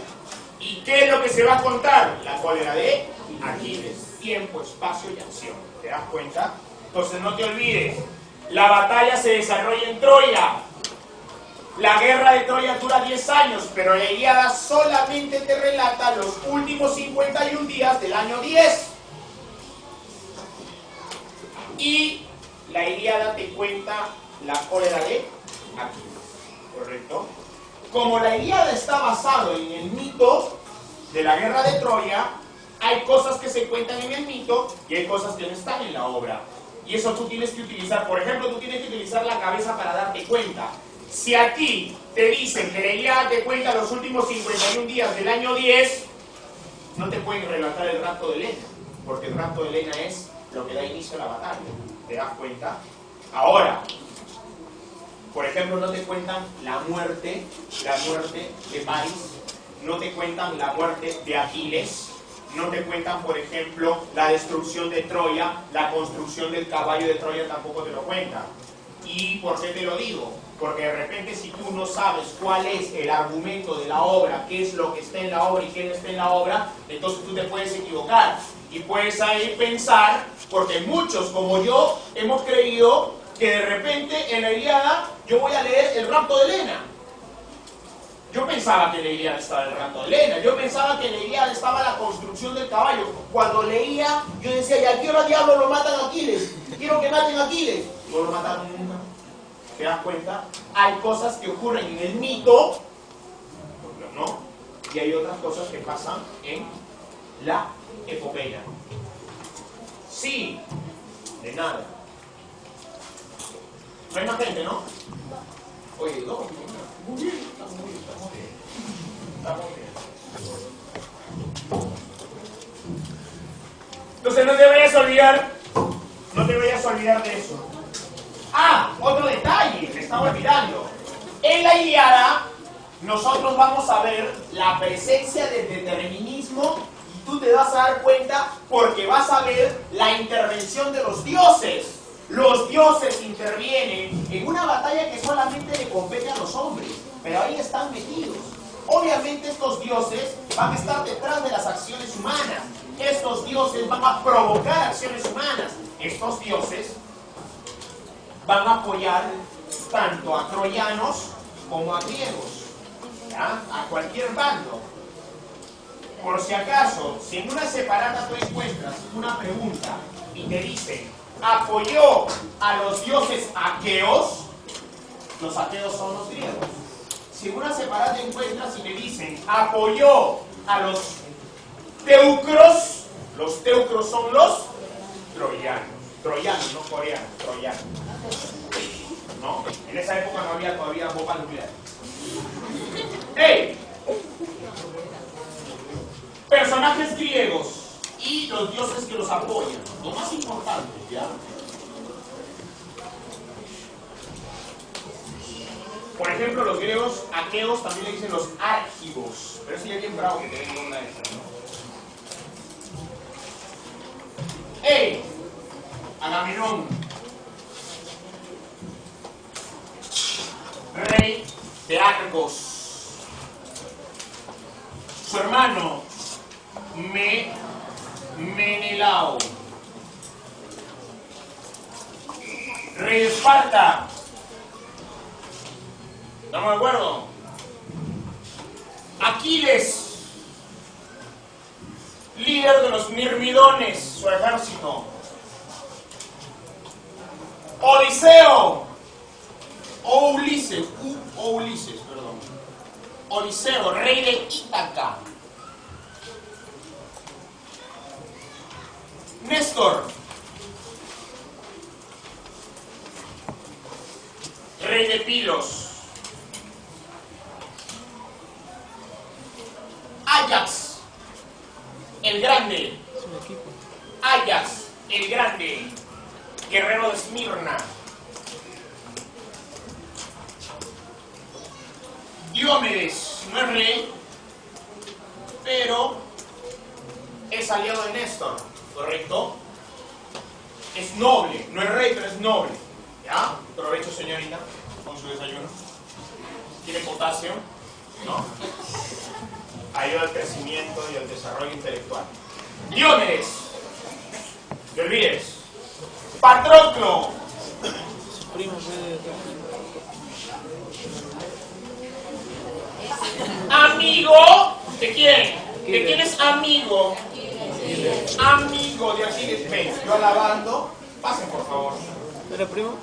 S1: ¿Y qué es lo que se va a contar? La cólera de Aquiles. Tiempo, espacio y acción. ¿Te das cuenta? Entonces no te olvides, la batalla se desarrolla en Troya. La guerra de Troya dura 10 años, pero la Ilíada solamente te relata los últimos 51 días del año 10. Y la Ilíada te cuenta la cólera de Aquiles. ¿Correcto? Como la Ilíada está basado en el mito de la guerra de Troya, hay cosas que se cuentan en el mito y hay cosas que no están en la obra. Y eso tú tienes que utilizar. Por ejemplo, tú tienes que utilizar la cabeza para darte cuenta. Si aquí te dicen que la Ilíada te cuenta los últimos 51 días del año 10, no te pueden relatar el rapto de Helena, porque el rapto de Helena es lo que da inicio a la batalla. ¿Te das cuenta? Ahora, por ejemplo, no te cuentan la muerte de Paris, no te cuentan la muerte de Aquiles, no te cuentan, por ejemplo, la destrucción de Troya, la construcción del caballo de Troya tampoco te lo cuentan. ¿Y por qué te lo digo? Porque de repente si tú no sabes cuál es el argumento de la obra, qué es lo que está en la obra y qué no está en la obra, entonces tú te puedes equivocar. Y puedes ahí pensar, porque muchos como yo hemos creído que de repente en la Ilíada yo voy a leer el rapto de Helena. Yo pensaba que en la Ilíada estaba el rapto de Helena, yo pensaba que en la Ilíada estaba la construcción del caballo. Cuando leía, yo decía, ¿y a qué hora diablo lo matan a Aquiles? Quiero que maten a Aquiles. No lo mataron nunca. ¿Te das cuenta? Hay cosas que ocurren en el mito, ¿no? Y hay otras cosas que pasan en la epopeya. Sí, de nada. No hay más gente, ¿no? Oye, no, muy bien, estamos bien. Entonces no te vayas a olvidar de eso. Otro detalle, me estaba olvidando. En la Ilíada, nosotros vamos a ver la presencia del determinismo y tú te vas a dar cuenta porque vas a ver la intervención de los dioses. Los dioses intervienen en una batalla que solamente le compete a los hombres, pero ahí están metidos. Obviamente estos dioses van a estar detrás de las acciones humanas. Estos dioses van a provocar acciones humanas. Estos dioses van a apoyar tanto a troyanos como a griegos, ¿ya? A cualquier bando. Por si acaso, si en una separata tú encuentras una pregunta y te dice ¿apoyó a los dioses aqueos? Los aqueos son los griegos. Si en una separata encuentras y me dicen ¿apoyó a los teucros? Los teucros son los troyanos. Troyanos, no coreanos, troyanos. ¿No? En esa época no había todavía bombas nucleares. ¡Hey! Personajes griegos y los dioses que los apoyan. Lo más importante, ¿ya? Por ejemplo, los griegos aqueos también le dicen los árgivos. Pero eso ya es bien bravo que te den una de estas, ¿no? ¡Hey! Agamenón, rey de Argos. Su hermano, Menelao, rey de Esparta. ¿Estamos de acuerdo? Aquiles, líder de los mirmidones, su ejército. Odiseo, Ulises, perdón. Odiseo, rey de Ítaca. Néstor, rey de Pilos. Ajax, el grande. Ajax, el grande, guerrero de Esmirna. Diomedes no es rey, pero es aliado de Néstor, ¿correcto? Es noble, no es rey, pero es noble. ¿Ya? Provecho, señorita, con su desayuno. Tiene potasio, ¿no? Ayuda al crecimiento y al desarrollo intelectual. Diomedes, no olvides. Patroclo. Amigo, ¿de quién? ¿De quién es amigo? Amigo de Aquiles. Ven, yo alabando. Pasen, por favor.
S2: ¿Eres primo?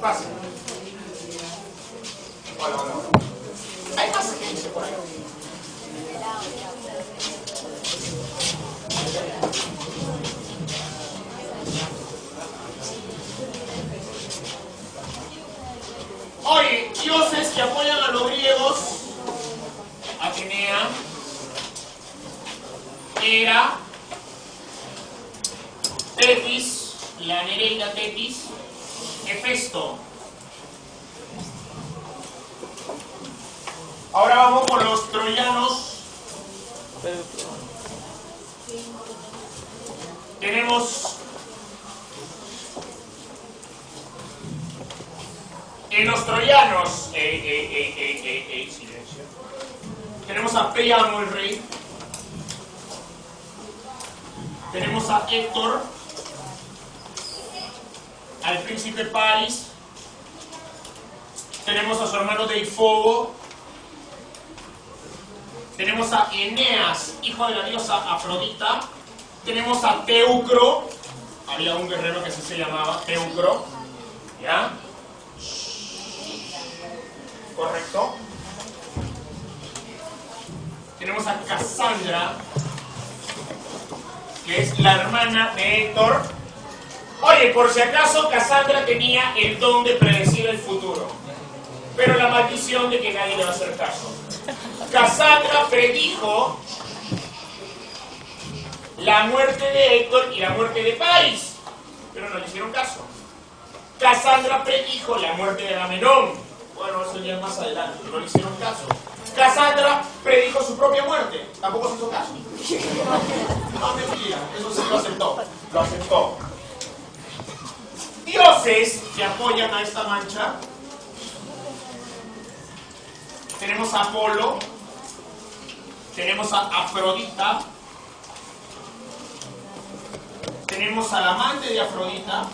S1: Pasen. Hola, hola, hola. Hay más gente por ahí. Oye, dioses que apoyan a los griegos, Atenea, Hera, Tetis, la Nereida Tetis, Hefesto. Ahora vamos con los troyanos. Tenemos en los troyanos, silencio. Tenemos a Príamo el rey. Tenemos a Héctor, al príncipe Paris. Tenemos a su hermano Deifobo. Tenemos a Eneas, hijo de la diosa Afrodita. Tenemos a Teucro. Había un guerrero que así se llamaba, Teucro. ¿Ya? Correcto. Tenemos a Casandra, que es la hermana de Héctor. Oye, por si acaso, Casandra tenía el don de predecir el futuro, pero la maldición de que nadie le va a hacer caso. Casandra predijo la muerte de Héctor y la muerte de Paris, pero no le hicieron caso. Casandra predijo la muerte de Agamenón. Bueno, eso ya es más adelante, no le hicieron caso. Casandra predijo su propia muerte, tampoco se hizo caso. No, mentira, eso sí lo aceptó. Lo aceptó. Dioses que apoyan a esta mancha. Tenemos a Apolo. Tenemos a Afrodita. Tenemos al amante de Afrodita.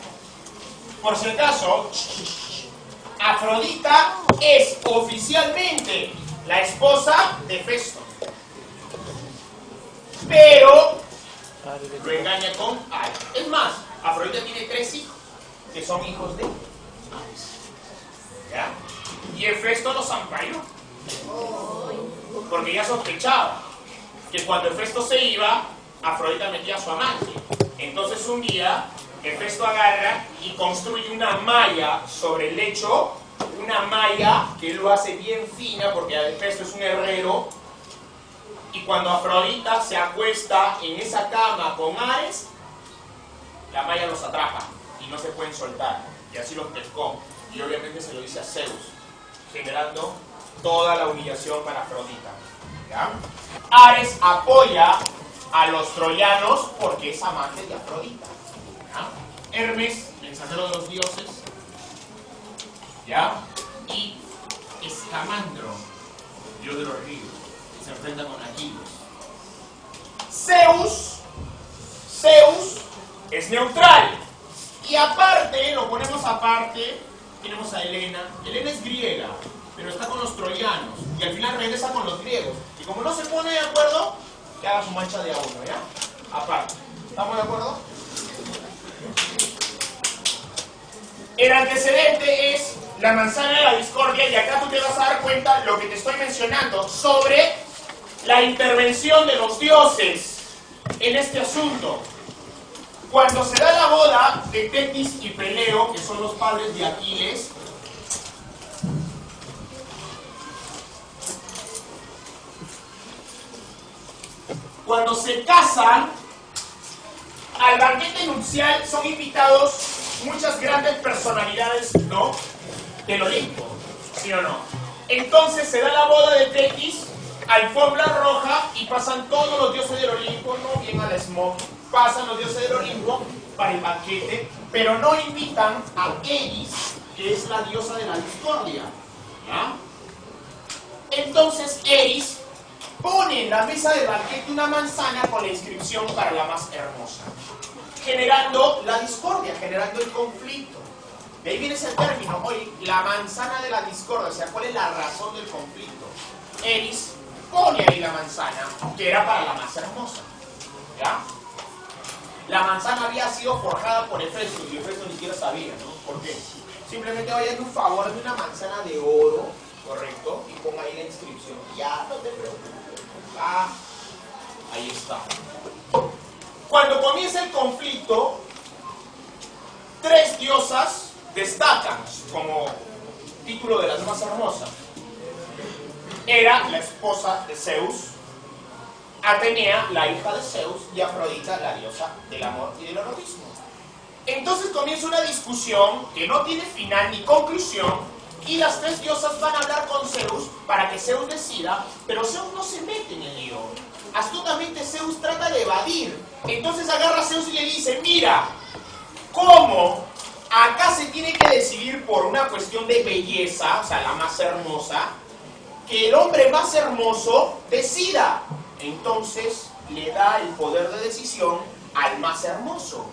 S1: Por si acaso, Afrodita es oficialmente la esposa de Hefesto, pero lo engaña con Ares. Es más, Afrodita tiene 3 hijos, que son hijos de Ares. ¿Ya? Y Hefesto los amparó, porque ya sospechaba que cuando Hefesto se iba, Afrodita metía a su amante. Entonces un día Hefesto agarra y construye una malla sobre el lecho, una malla que lo hace bien fina, porque Hefesto es un herrero, y cuando Afrodita se acuesta en esa cama con Ares, la malla los atrapa y no se pueden soltar, y así los pescó, y obviamente se lo dice a Zeus, generando toda la humillación para Afrodita. ¿Ya? Ares apoya a los troyanos porque es amante de Afrodita. ¿Ya? Hermes, mensajero de los dioses, ¿ya? Y Escamandro, dios de los ríos, que se enfrenta con Aquiles. Zeus es neutral. Y aparte, lo ponemos aparte, tenemos a Helena. Helena es griega, pero está con los troyanos. Y al final regresa con los griegos. Y como no se pone de acuerdo, que haga su mancha de a uno, ¿ya? Aparte. ¿Estamos de acuerdo? El antecedente es la manzana de la discordia, y acá tú te vas a dar cuenta lo que te estoy mencionando sobre la intervención de los dioses en este asunto. Cuando se da la boda de Tetis y Peleo, que son los padres de Aquiles, cuando se casan, al banquete nupcial son invitados muchas grandes personalidades, ¿no?, del Olimpo, ¿sí o no? Entonces se da la boda de Tetis, alfombra roja, y pasan todos los dioses del Olimpo, no bien a la smog, pasan los dioses del Olimpo para el banquete, pero no invitan a Eris, que es la diosa de la discordia. ¿Ya? Entonces Eris pone en la mesa del banquete una manzana con la inscripción para la más hermosa, generando la discordia, generando el conflicto. De ahí viene ese término, hoy, la manzana de la discordia, o sea, ¿cuál es la razón del conflicto? Eris pone ahí la manzana, que era para la más hermosa. ¿Ya? La manzana había sido forjada por Hefesto, y Hefesto ni siquiera sabía, ¿no? ¿Por qué? Simplemente vaya en un favor de una manzana de oro, ¿correcto? Y ponga ahí la inscripción. Ya, no te preocupes. Ah, ahí está. Cuando comienza el conflicto, tres diosas destacan como título de las más hermosas. Era la esposa de Zeus, Atenea, la hija de Zeus, y Afrodita, la diosa del amor y del erotismo. Entonces comienza una discusión que no tiene final ni conclusión, y las tres diosas van a hablar con Zeus para que Zeus decida, pero Zeus no se mete en el lío. Astutamente Zeus trata de evadir. Entonces agarra a Zeus y le dice, mira, ¿cómo acá se tiene que decidir por una cuestión de belleza, o sea, la más hermosa, que el hombre más hermoso decida? Entonces le da el poder de decisión al más hermoso.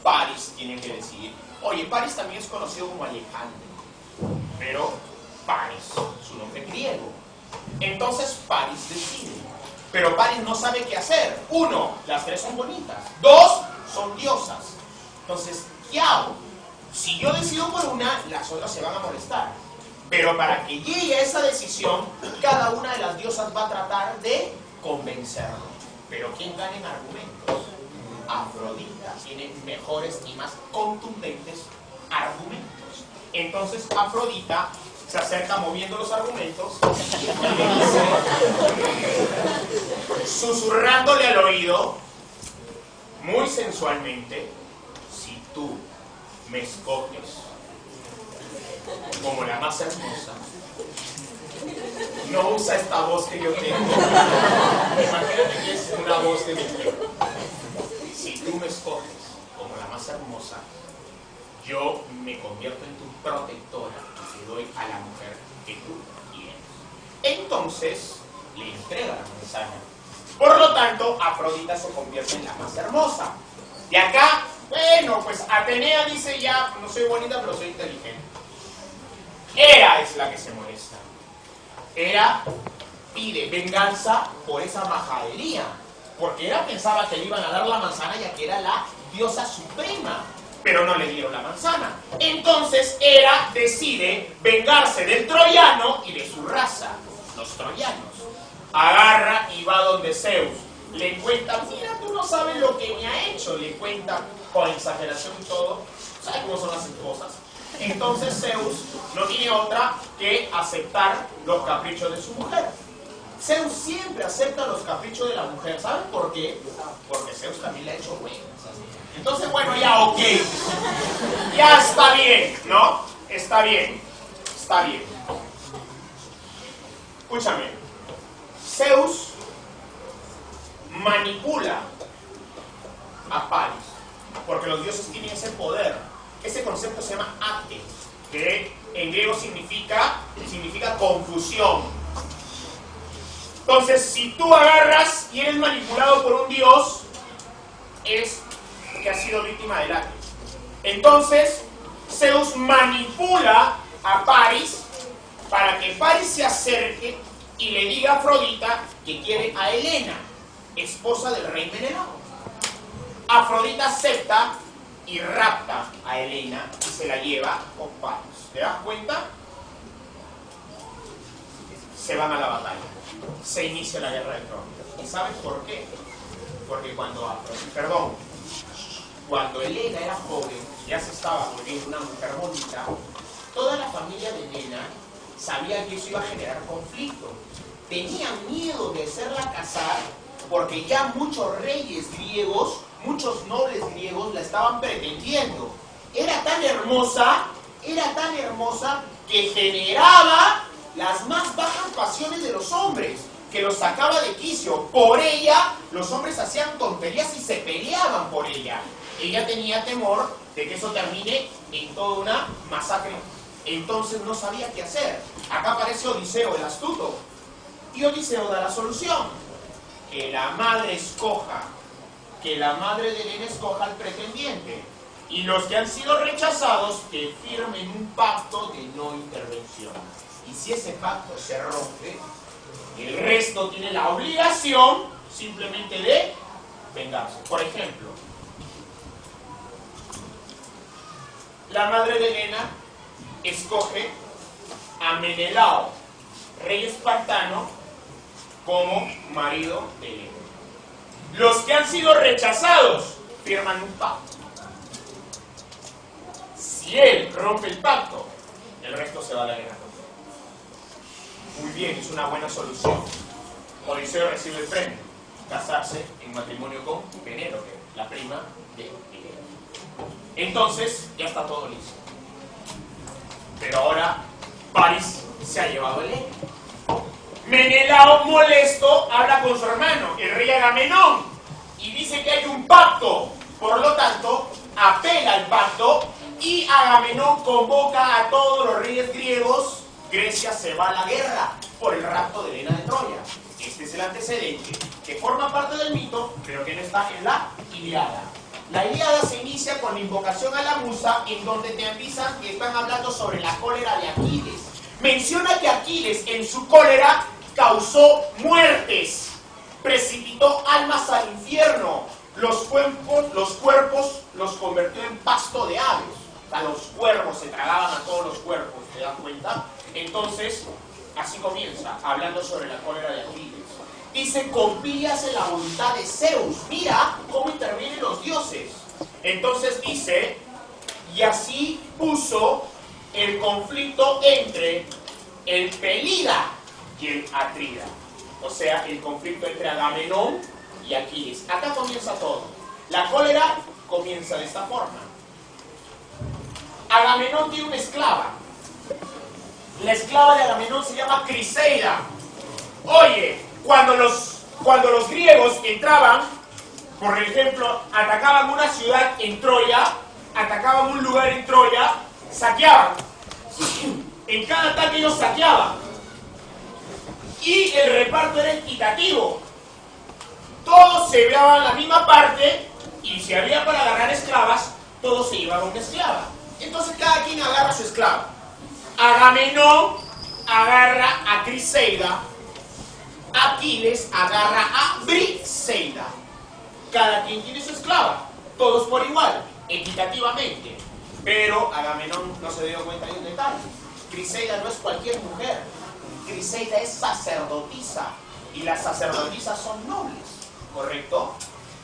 S1: Paris tiene que decidir. Oye, Paris también es conocido como Alejandro, pero Paris, su nombre griego. Entonces Paris decide, pero Paris no sabe qué hacer. Uno, las tres son bonitas. Dos, son diosas. Entonces, ¿qué hago? Si yo decido por una, las otras se van a molestar. Pero para que llegue a esa decisión, cada una de las diosas va a tratar de convencerlo. Pero ¿quién gana en argumentos? Afrodita tiene mejores y más contundentes argumentos. Entonces Afrodita se acerca moviendo los argumentos y le dice, susurrándole al oído, muy sensualmente, si tú me escoges como la más hermosa, no usa esta voz que yo tengo. Imagínate que es una voz de mujer. Si tú me escoges como la más hermosa, yo me convierto en tu protectora y te doy a la mujer que tú quieres. Entonces le entrega la manzana. Por lo tanto, Afrodita se convierte en la más hermosa. De acá, bueno, pues Atenea dice ya, no soy bonita, pero soy inteligente. Hera es la que se molesta. Hera pide venganza por esa majadería, porque Hera pensaba que le iban a dar la manzana ya que era la diosa suprema, pero no le dieron la manzana. Entonces Hera decide vengarse del troyano y de su raza, los troyanos. Agarra y va donde Zeus. Le cuenta, mira, tú no sabes lo que me ha hecho. Le cuenta con exageración y todo. ¿Sabes cómo son las esposas? Entonces Zeus no tiene otra que aceptar los caprichos de su mujer. Zeus siempre acepta los caprichos de la mujer. ¿Saben por qué? Porque Zeus también le ha hecho buenas. Entonces, bueno, ya, ok. Ya está bien, ¿no? Está bien. Está bien. Escúchame. Zeus manipula a Paris, porque los dioses tienen ese poder. Ese concepto se llama ate, que en griego significa confusión. Entonces, si tú agarras y eres manipulado por un dios, es que has sido víctima del ate. Entonces, Zeus manipula a Paris para que Paris se acerque y le diga a Afrodita que quiere a Helena, esposa del rey Menelao. Afrodita acepta y rapta a Helena y se la lleva con Paris. ¿Te das cuenta? Se van a la batalla. Se inicia la guerra de Troya. ¿Y sabes por qué? Porque cuando Helena era joven, ya se estaba volviendo una mujer bonita, toda la familia de Helena sabía que eso iba a generar conflicto. Tenían miedo de hacerla casar porque ya muchos reyes griegos, muchos nobles griegos la estaban pretendiendo. Era tan hermosa que generaba las más bajas pasiones de los hombres, que los sacaba de quicio. Por ella, los hombres hacían tonterías y se peleaban por ella. Ella tenía temor de que eso termine en toda una masacre. Entonces no sabía qué hacer. Acá aparece Odiseo, el astuto. Y Odiseo da la solución. Que la madre escoja, que la madre de Helena escoja al pretendiente. Y los que han sido rechazados, que firmen un pacto de no intervención. Y si ese pacto se rompe, el resto tiene la obligación simplemente de vengarse. Por ejemplo, la madre de Helena escoge a Menelao, rey espartano, como marido de Helena. Los que han sido rechazados firman un pacto. Si él rompe el pacto, el resto se va a la guerra. Muy bien, es una buena solución. Odiseo recibe el premio, casarse en matrimonio con Penélope, la prima de Helena. Entonces, ya está todo listo. Pero ahora, París se ha llevado a Helena. Menelao, molesto, habla con su hermano, el rey Agamenón, y dice que hay un pacto. Por lo tanto, apela al pacto y Agamenón convoca a todos los reyes griegos. Grecia se va a la guerra por el rapto de Helena de Troya. Este es el antecedente, que forma parte del mito, pero que no está en la Ilíada. La Ilíada se inicia con la invocación a la musa, en donde te avisan que están hablando sobre la cólera de Aquiles. Menciona que Aquiles, en su cólera, causó muertes, precipitó almas al infierno, los cuerpos los convirtió en pasto de aves. O sea, los cuervos se tragaban a todos los cuerpos, ¿te das cuenta? Entonces, así comienza, hablando sobre la cólera de Aquiles. Dice, confíase la voluntad de Zeus. Mira cómo intervienen los dioses. Entonces dice, y así puso el conflicto entre el Pelida y el Atrida. O sea, el conflicto entre Agamenón y Aquiles. Acá comienza todo. La cólera comienza de esta forma. Agamenón tiene una esclava. La esclava de Agamenón se llama Criseida. Oye, cuando los griegos entraban, por ejemplo, atacaban una ciudad en Troya, atacaban un lugar en Troya, saqueaban. En cada ataque ellos saqueaban. Y el reparto era equitativo. Todos se llevaban la misma parte, y si había para agarrar esclavas, todos se llevaban una esclava. Entonces cada quien agarra a su esclava. Agamenón agarra a Criseida, Aquiles agarra a Briseida. Cada quien tiene su esclava, todos por igual, equitativamente. Pero Agamenón no se dio cuenta de un detalle. Criseida no es cualquier mujer. Criseida es sacerdotisa, y las sacerdotisas son nobles, ¿correcto?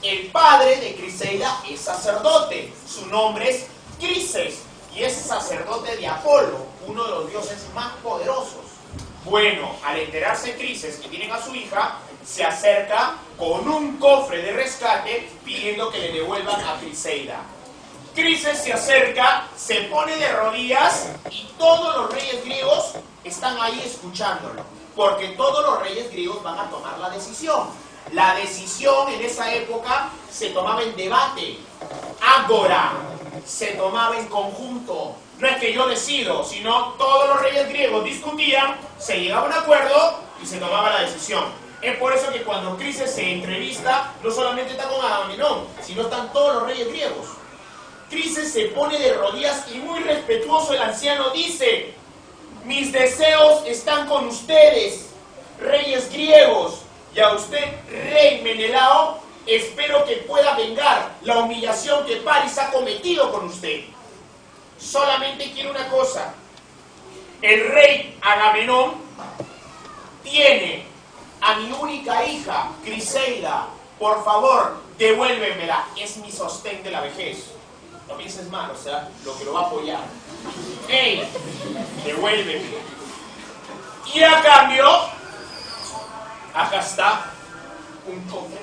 S1: El padre de Criseida es sacerdote, su nombre es Crises, y es sacerdote de Apolo, uno de los dioses más poderosos. Bueno, al enterarse Crises que tienen a su hija, se acerca con un cofre de rescate pidiendo que le devuelvan a Criseida. Crises se acerca, se pone de rodillas y todos los reyes griegos están ahí escuchándolo, porque todos los reyes griegos van a tomar la decisión. La decisión en esa época se tomaba en debate, ágora, se tomaba en conjunto. No es que yo decido, sino todos los reyes griegos discutían, se llegaba a un acuerdo y se tomaba la decisión. Es por eso que cuando Crises se entrevista, no solamente está con Agamenón, sino están todos los reyes griegos. Crises se pone de rodillas y muy respetuoso el anciano dice: mis deseos están con ustedes, reyes griegos, y a usted, rey Menelao, espero que pueda vengar la humillación que París ha cometido con usted. Solamente quiero una cosa: el rey Agamenón tiene a mi única hija, Criseida. Por favor, devuélvemela, es mi sostén de la vejez. No pienses mal, o sea, lo que lo va a apoyar. ¡Ey! Devuélveme. Y a cambio, acá está un cofre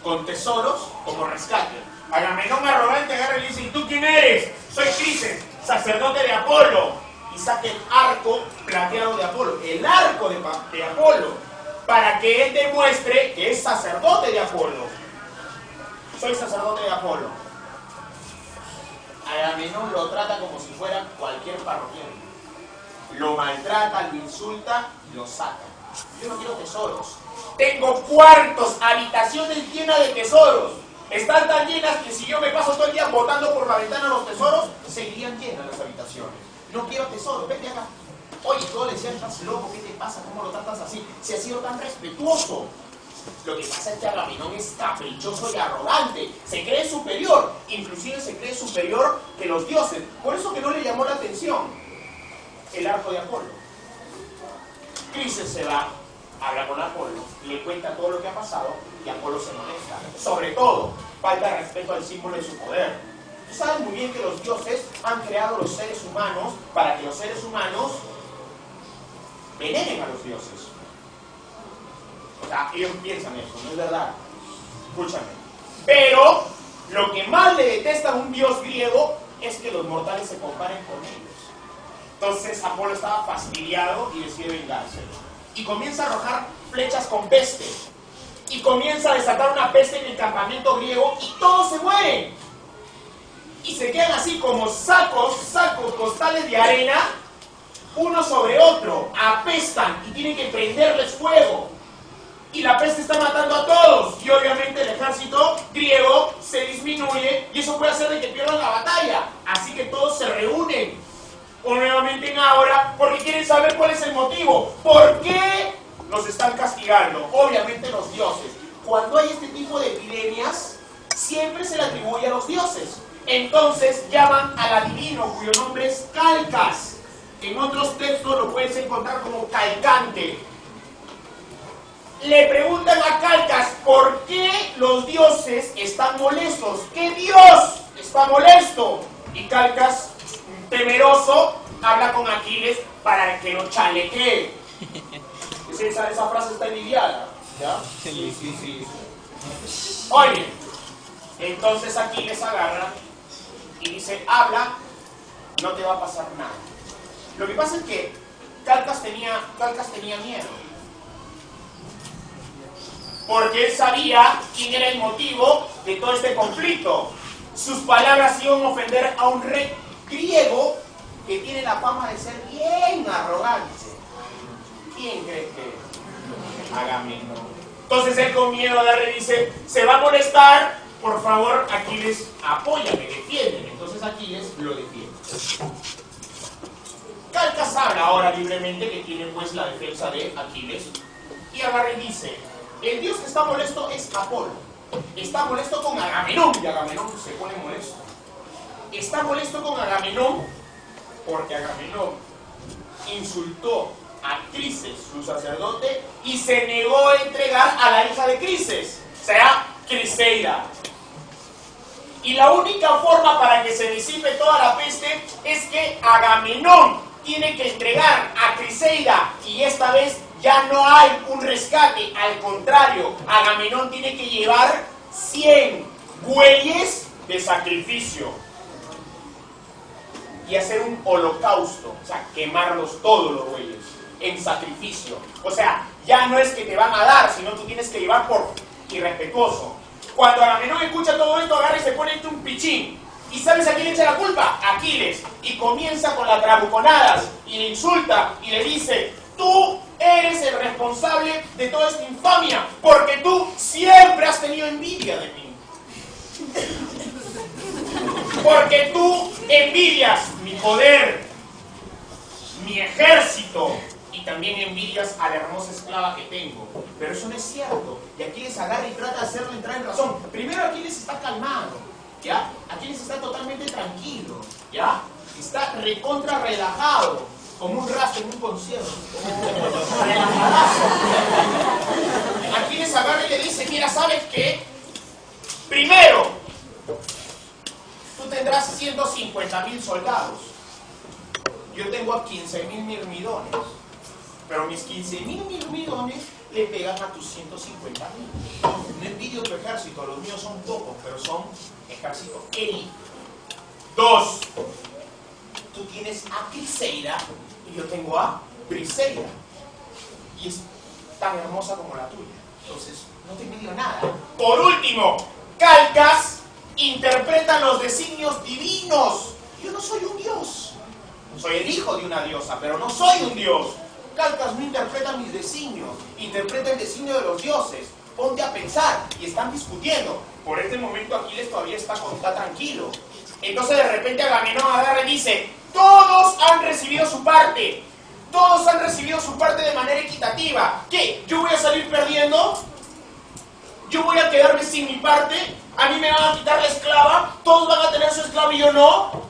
S1: con tesoros como rescate. Agamenón arrogante agarra y le dice: ¿y tú quién eres? Soy Crises, sacerdote de Apolo. y saca el arco plateado de Apolo, el arco de Apolo, para que él demuestre que es sacerdote de Apolo. Soy sacerdote de Apolo. Agamenón lo trata como si fuera cualquier parroquiano. Lo maltrata, lo insulta y lo saca. Yo no quiero tesoros. Tengo cuartos, habitaciones llenas de tesoros. Están tan llenas que si yo me paso todo el día botando por la ventana los tesoros, seguirían llenas las habitaciones. No quiero tesoros, vete acá. Oye, todos le decían, estás loco, ¿qué te pasa? ¿Cómo lo tratas así? Se ha sido tan respetuoso. Lo que pasa es que Agamenón es caprichoso y arrogante. Se cree superior. Inclusive se cree superior que los dioses. Por eso que no le llamó la atención el arco de Apolo. Crises se va, habla con Apolo, le cuenta todo lo que ha pasado y Apolo se molesta. Sobre todo, falta respeto al símbolo de su poder. Tú sabes muy bien que los dioses han creado los seres humanos para que los seres humanos veneren a los dioses. O sea, ellos piensan eso, no es verdad. Escúchame. Pero lo que más le detesta a un dios griego es que los mortales se comparen con ellos. Entonces Apolo estaba fastidiado y decide vengarse. Y comienza a arrojar flechas con peste. Y comienza a desatar una peste en el campamento griego y todos se mueren. Y se quedan así como sacos costales de arena, uno sobre otro. Apestan y tienen que prenderles fuego. Y la peste está matando a todos. Y obviamente el ejército griego se disminuye y eso puede hacer de que pierdan la batalla. Así que todos se reúnen nuevamente en Ágora porque quieren saber cuál es el motivo. ¿Por qué nos están castigando? Obviamente los dioses. Cuando hay este tipo de epidemias, siempre se le atribuye a los dioses. Entonces llaman al adivino, cuyo nombre es Calcas. En otros textos lo puedes encontrar como Calcante. Le preguntan a Calcas por qué los dioses están molestos. ¿Qué dios está molesto? Y Calcas, temeroso, habla con Aquiles para que no chalequee. Esa frase está envidiada. ¿Ya? Sí. Oye, entonces Aquiles agarra y dice, habla, no te va a pasar nada. Lo que pasa es que Calcas tenía miedo. Porque él sabía quién era el motivo de todo este conflicto. Sus palabras iban a ofender a un rey griego que tiene la fama de ser bien arrogante. ¿Quién crees que es? Agamenón. Entonces él con miedo le dice, se va a molestar, por favor Aquiles, apóyame, defiéndeme. Entonces Aquiles lo defiende. Calcas habla ahora libremente, que tiene pues la defensa de Aquiles, y agarra y dice, el dios que está molesto es Apolo. Está molesto con Agamenón, y Agamenón se pone molesto. Está molesto con Agamenón porque Agamenón insultó a Crises, su sacerdote, y se negó a entregar a la hija de Crises, o sea, Criseida. Y la única forma para que se disipe toda la peste es que Agamenón tiene que entregar a Criseida, y esta vez ya no hay un rescate, al contrario, Agamenón tiene que llevar 100 bueyes de sacrificio y hacer un holocausto, o sea, quemarlos todos los bueyes en sacrificio. O sea, ya no es que te van a dar, sino tú tienes que llevar por irrespetuoso. Cuando Agamenón escucha todo esto, agarra y se pone entre un pichín. ¿Y sabes a quién le echa la culpa? A Aquiles. Y comienza con las trabuconadas y le insulta y le dice, tú eres el responsable de toda esta infamia, porque tú siempre has tenido envidia de mí. Porque tú envidias mi poder, mi ejército, y también envidias a la hermosa esclava que tengo. Pero eso no es cierto. Y Aquiles agarra y trata de hacerlo entrar en razón. Primero Aquiles está calmado, ¿ya? Aquiles está totalmente tranquilo, ¿ya? Está recontra relajado, como un rastro en un concierto. Relajadazo. Aquiles agarra y le dice, mira, ¿sabes qué? Primero, tú tendrás 150.000 soldados. Yo tengo a 15.000 mirmidones. Pero mis 15.000 mirmidones le pegan a tus 150.000. No envidio tu ejército, los míos son pocos, pero son ejércitos élite. 2. tú tienes a Criseida y yo tengo a Briseida. Y es tan hermosa como la tuya. Entonces, no te envidio nada. Por último, Calcas interpreta los designios divinos. Yo no soy un dios. Soy el hijo de una diosa, pero no soy un dios. Calcas no interpreta mis designios, interpreta el designio de los dioses. Ponte a pensar, y están discutiendo. Por este momento Aquiles todavía está tranquilo. Entonces de repente Agamenón agarra y dice: todos han recibido su parte. Todos han recibido su parte de manera equitativa. ¿Qué? ¿Yo voy a salir perdiendo? ¿Yo voy a quedarme sin mi parte? ¿A mí me van a quitar la esclava? ¿Todos van a tener su esclava y yo no?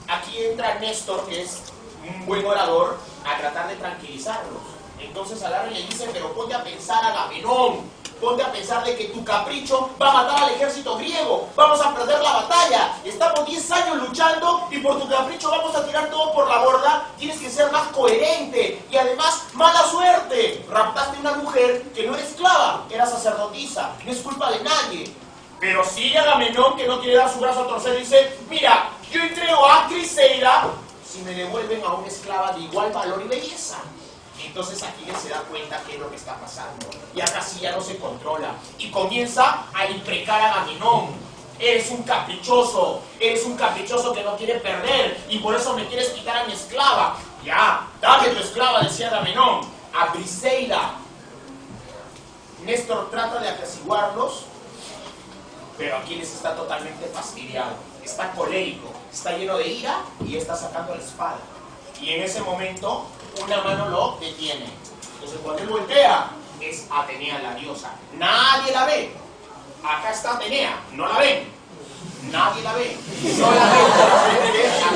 S1: Aquí entra Néstor, que es un buen orador, a tratar de tranquilizarlos. Entonces agarra y le dice: pero ponte a pensar, Agamenón. Ponte a pensar de que tu capricho va a matar al ejército griego. Vamos a perder la batalla. Estamos 10 años luchando y por tu capricho vamos a tirar todo por la borda. Tienes que ser más coherente. Y además, mala suerte. Raptaste a una mujer que no era esclava, era sacerdotisa. No es culpa de nadie. Pero sí Agamenón, que no quiere dar su brazo a torcer, dice: mira, yo entrego a Criseida si me devuelven a una esclava de igual valor y belleza. Entonces Aquiles se da cuenta qué es lo que está pasando. Y acá sí ya no se controla. Y comienza a imprecar a Agamenón. Eres un caprichoso que no quiere perder. Y por eso me quieres quitar a mi esclava. Ya, dame tu esclava, decía Agamenón. A Briseida. Néstor trata de apaciguarlos, pero Aquiles está totalmente fastidiado. Está colérico, está lleno de ira y está sacando la espada. Y en ese momento una mano lo detiene. Entonces cuando él voltea, es Atenea la diosa. Nadie la ve. Acá está Atenea, no la ven. Nadie la ve. No la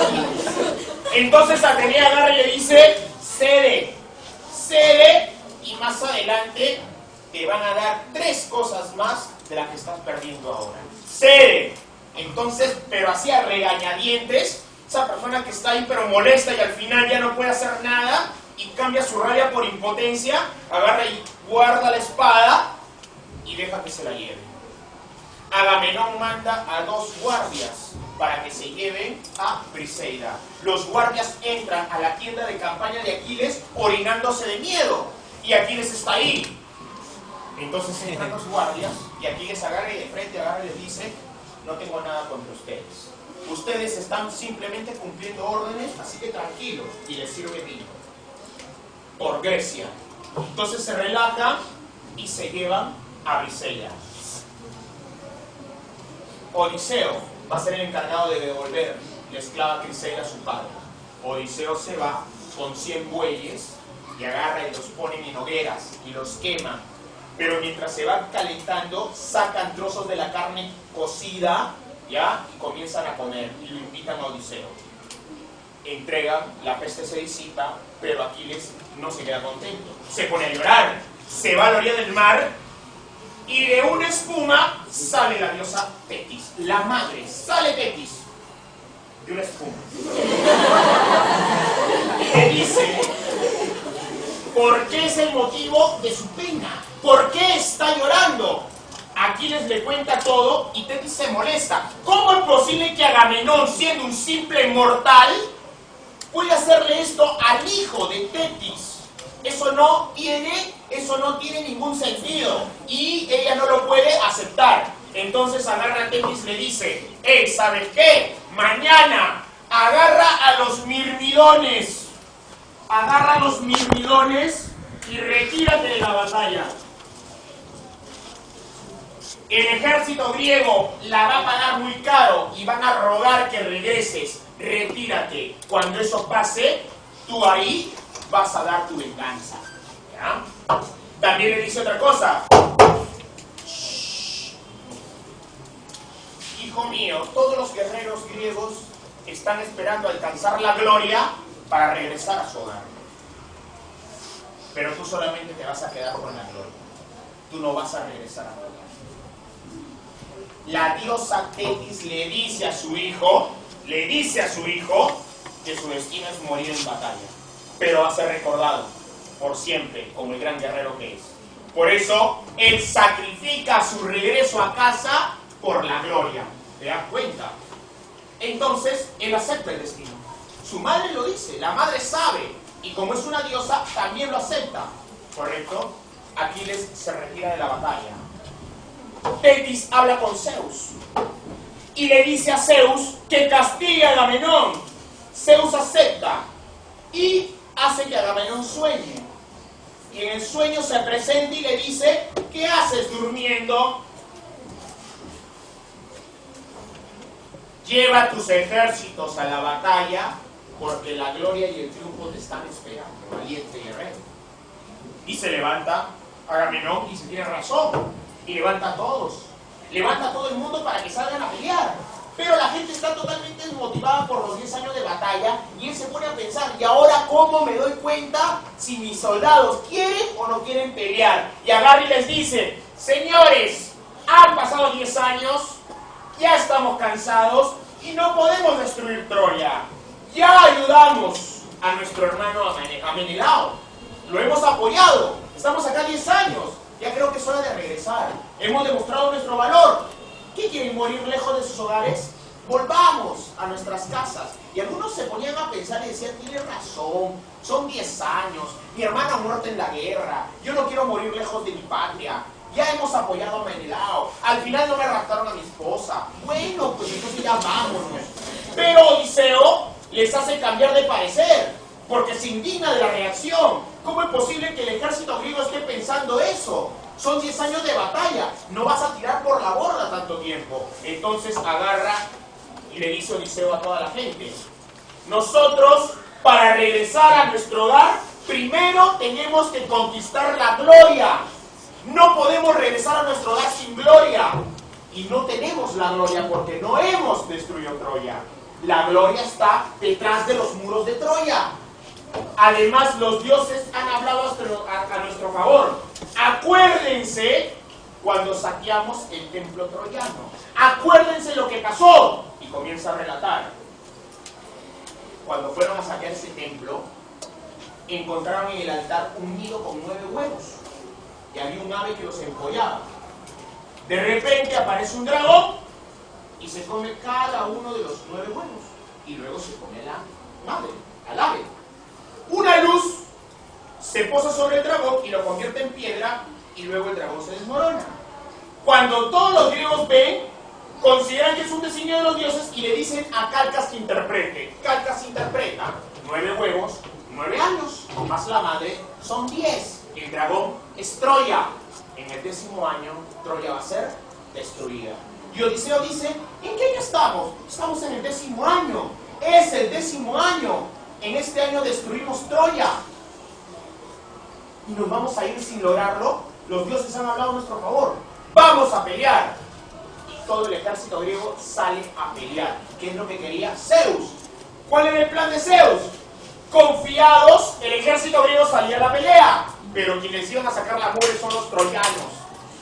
S1: ven. Entonces Atenea agarra y le dice: cede, cede, y más adelante te van a dar 3 cosas más de las que estás perdiendo ahora. Cede. Entonces, pero así a regañadientes, esa persona que está ahí pero molesta y al final ya no puede hacer nada y cambia su rabia por impotencia, agarra y guarda la espada y deja que se la lleve. Agamenón manda a 2 guardias para que se lleven a Briseida. Los guardias entran a la tienda de campaña de Aquiles orinándose de miedo y Aquiles está ahí. Entonces entran los guardias y Aquiles agarra y de frente agarra y les dice: no tengo nada contra ustedes. Ustedes están simplemente cumpliendo órdenes, así que tranquilos, y les sirve vino. Por Grecia. Entonces se relajan y se llevan a Briseida. Odiseo va a ser el encargado de devolver la esclava Criseida a su padre. Odiseo se va con 100 bueyes y agarra y los ponen en hogueras y los quema. Pero mientras se van calentando, sacan trozos de la carne cocida, ¿ya? Y comienzan a comer y lo invitan a Odiseo. Entregan, la peste se disipa, pero Aquiles no se queda contento. Se pone a llorar, se va a la orilla del mar y de una espuma sale la diosa Tetis. La madre, sale Tetis de una espuma. Y le dice: ¿por qué es el motivo de su pena? ¿Por qué está llorando? Aquiles le cuenta todo y Tetis se molesta. ¿Cómo es posible que Agamenón, siendo un simple mortal, puede hacerle esto al hijo de Tetis? Eso no tiene ningún sentido y ella no lo puede aceptar. Entonces agarra a Tetis y le dice: ¿sabes qué? Mañana agarra a los mirmidones. Agarra a los mirmidones y retírate de la batalla. El ejército griego la va a pagar muy caro y van a rogar que regreses. Retírate. Cuando eso pase, tú ahí vas a dar tu venganza. ¿Ya? También le dice otra cosa. Shh. Hijo mío, todos los guerreros griegos están esperando alcanzar la gloria para regresar a su hogar. Pero tú solamente te vas a quedar con la gloria. Tú no vas a regresar a tu hogar. La diosa Tetis le dice a su hijo que su destino es morir en batalla, pero va a ser recordado por siempre como el gran guerrero que es. Por eso él sacrifica su regreso a casa por la gloria. ¿Te das cuenta? Entonces él acepta el destino. Su madre lo dice, la madre sabe, y como es una diosa, también lo acepta, ¿correcto? Aquiles se retira de la batalla. Tetis habla con Zeus y le dice a Zeus que castigue a Agamenón. Zeus acepta y hace que Agamenón sueñe. Y en el sueño se presenta y le dice: ¿qué haces durmiendo? Lleva tus ejércitos a la batalla, porque la gloria y el triunfo te están esperando, valiente guerrero. Y se levanta Agamenón y dice: tiene razón. Y levanta a todos. Levanta a todo el mundo para que salgan a pelear. Pero la gente está totalmente desmotivada por los 10 años de batalla, y él se pone a pensar: ¿y ahora cómo me doy cuenta si mis soldados quieren o no quieren pelear? Y agarra y les dice: señores, han pasado 10 años, ya estamos cansados y no podemos destruir Troya. Ya ayudamos a nuestro hermano a Menelao, lo hemos apoyado, estamos acá 10 años, ya creo que es hora de regresar. Hemos demostrado nuestro valor. ¿Qué quieren, morir lejos de sus hogares? Volvamos a nuestras casas. Y algunos se ponían a pensar y decían: tiene razón, son 10 años, mi hermana ha muerto en la guerra, yo no quiero morir lejos de mi patria, ya hemos apoyado a Menelao, al final no me raptaron a mi esposa. Bueno, pues entonces ya vámonos. Pero Odiseo les hace cambiar de parecer, porque se indigna de la reacción. ¿Cómo es posible que el ejército griego esté pensando eso? Son 10 años de batalla, no vas a tirar por la borda tanto tiempo. Entonces agarra y le dice Odiseo a toda la gente: nosotros, para regresar a nuestro hogar, primero tenemos que conquistar la gloria. No podemos regresar a nuestro hogar sin gloria. Y no tenemos la gloria porque no hemos destruido Troya. La gloria está detrás de los muros de Troya. Además, los dioses han hablado a nuestro favor. Acuérdense cuando saqueamos el templo troyano. Acuérdense lo que pasó. Y comienza a relatar. Cuando fueron a saquear ese templo, encontraron en el altar un nido con 9 huevos. Y había un ave que los empollaba. De repente aparece un dragón y se come cada uno de los 9 huevos. Y luego se come a la madre, al ave. Una luz se posa sobre el dragón y lo convierte en piedra, y luego el dragón se desmorona. Cuando todos los griegos ven, consideran que es un designio de los dioses y le dicen a Calcas que interprete. Calcas interpreta: 9 huevos, 9 años, más la madre, son 10. El dragón es Troya. En el 10º año, Troya va a ser destruida. Y Odiseo dice: ¿en qué año estamos? Estamos en el 10º año. Es el 10º año. En este año destruimos Troya. Y nos vamos a ir sin lograrlo. Los dioses han hablado a nuestro favor. Vamos a pelear. Y todo el ejército griego sale a pelear. ¿Qué es lo que quería Zeus? ¿Cuál era el plan de Zeus? Confiados, el ejército griego salía a la pelea. Pero quienes iban a sacar la mugre son los troyanos.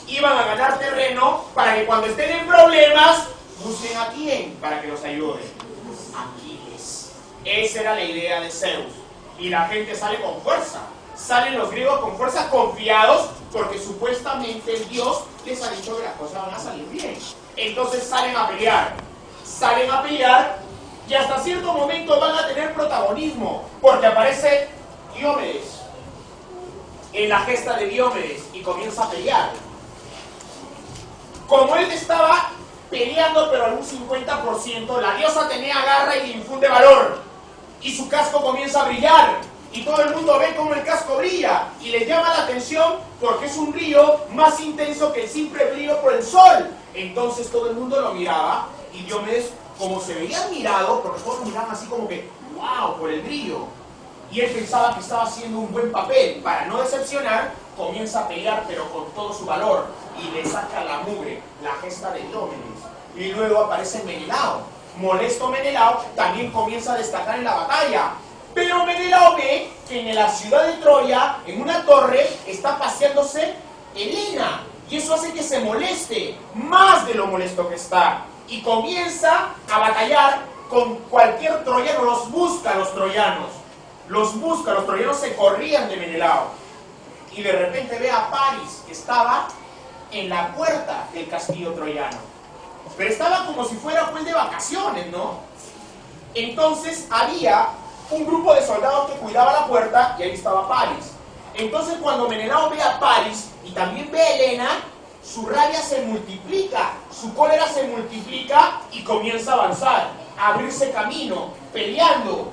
S1: Iban a ganar terreno para que cuando estén en problemas, busquen a quién para que los ayude. Aquiles. Esa era la idea de Zeus. Y la gente sale con fuerza. Salen los griegos con fuerza, confiados, porque supuestamente el dios les ha dicho que las cosas van a salir bien. Entonces salen a pelear. Salen a pelear y hasta cierto momento van a tener protagonismo, porque aparece Diomedes en la gesta de Diomedes y comienza a pelear. Como él estaba peleando pero en un 50%, la diosa tenía garra y le infunde valor, y su casco comienza a brillar, y todo el mundo ve cómo el casco brilla, y les llama la atención porque es un brillo más intenso que el simple brillo por el sol. Entonces todo el mundo lo miraba, y Diomedes, como se veía admirado, porque todos miraban así como que ¡wow! Por el brillo, y él pensaba que estaba haciendo un buen papel. Para no decepcionar, comienza a pelear pero con todo su valor, y le saca la mugre, la gesta de Diomedes. Y luego aparece Menelao. Molesto Menelao también comienza a destacar en la batalla. Pero Menelao ve que en la ciudad de Troya, en una torre, está paseándose Helena. Y eso hace que se moleste, más de lo molesto que está. Y comienza a batallar con cualquier troyano. Los busca a los troyanos. Los busca, los troyanos se corrían de Menelao. Y de repente ve a Paris, que estaba en la puerta del castillo troyano. Pero estaba como si fuera pues de vacaciones, ¿no? Entonces había un grupo de soldados que cuidaba la puerta y ahí estaba Paris. Entonces cuando Menelao ve a Paris y también ve a Helena, su rabia se multiplica, su cólera se multiplica y comienza a avanzar, a abrirse camino, peleando.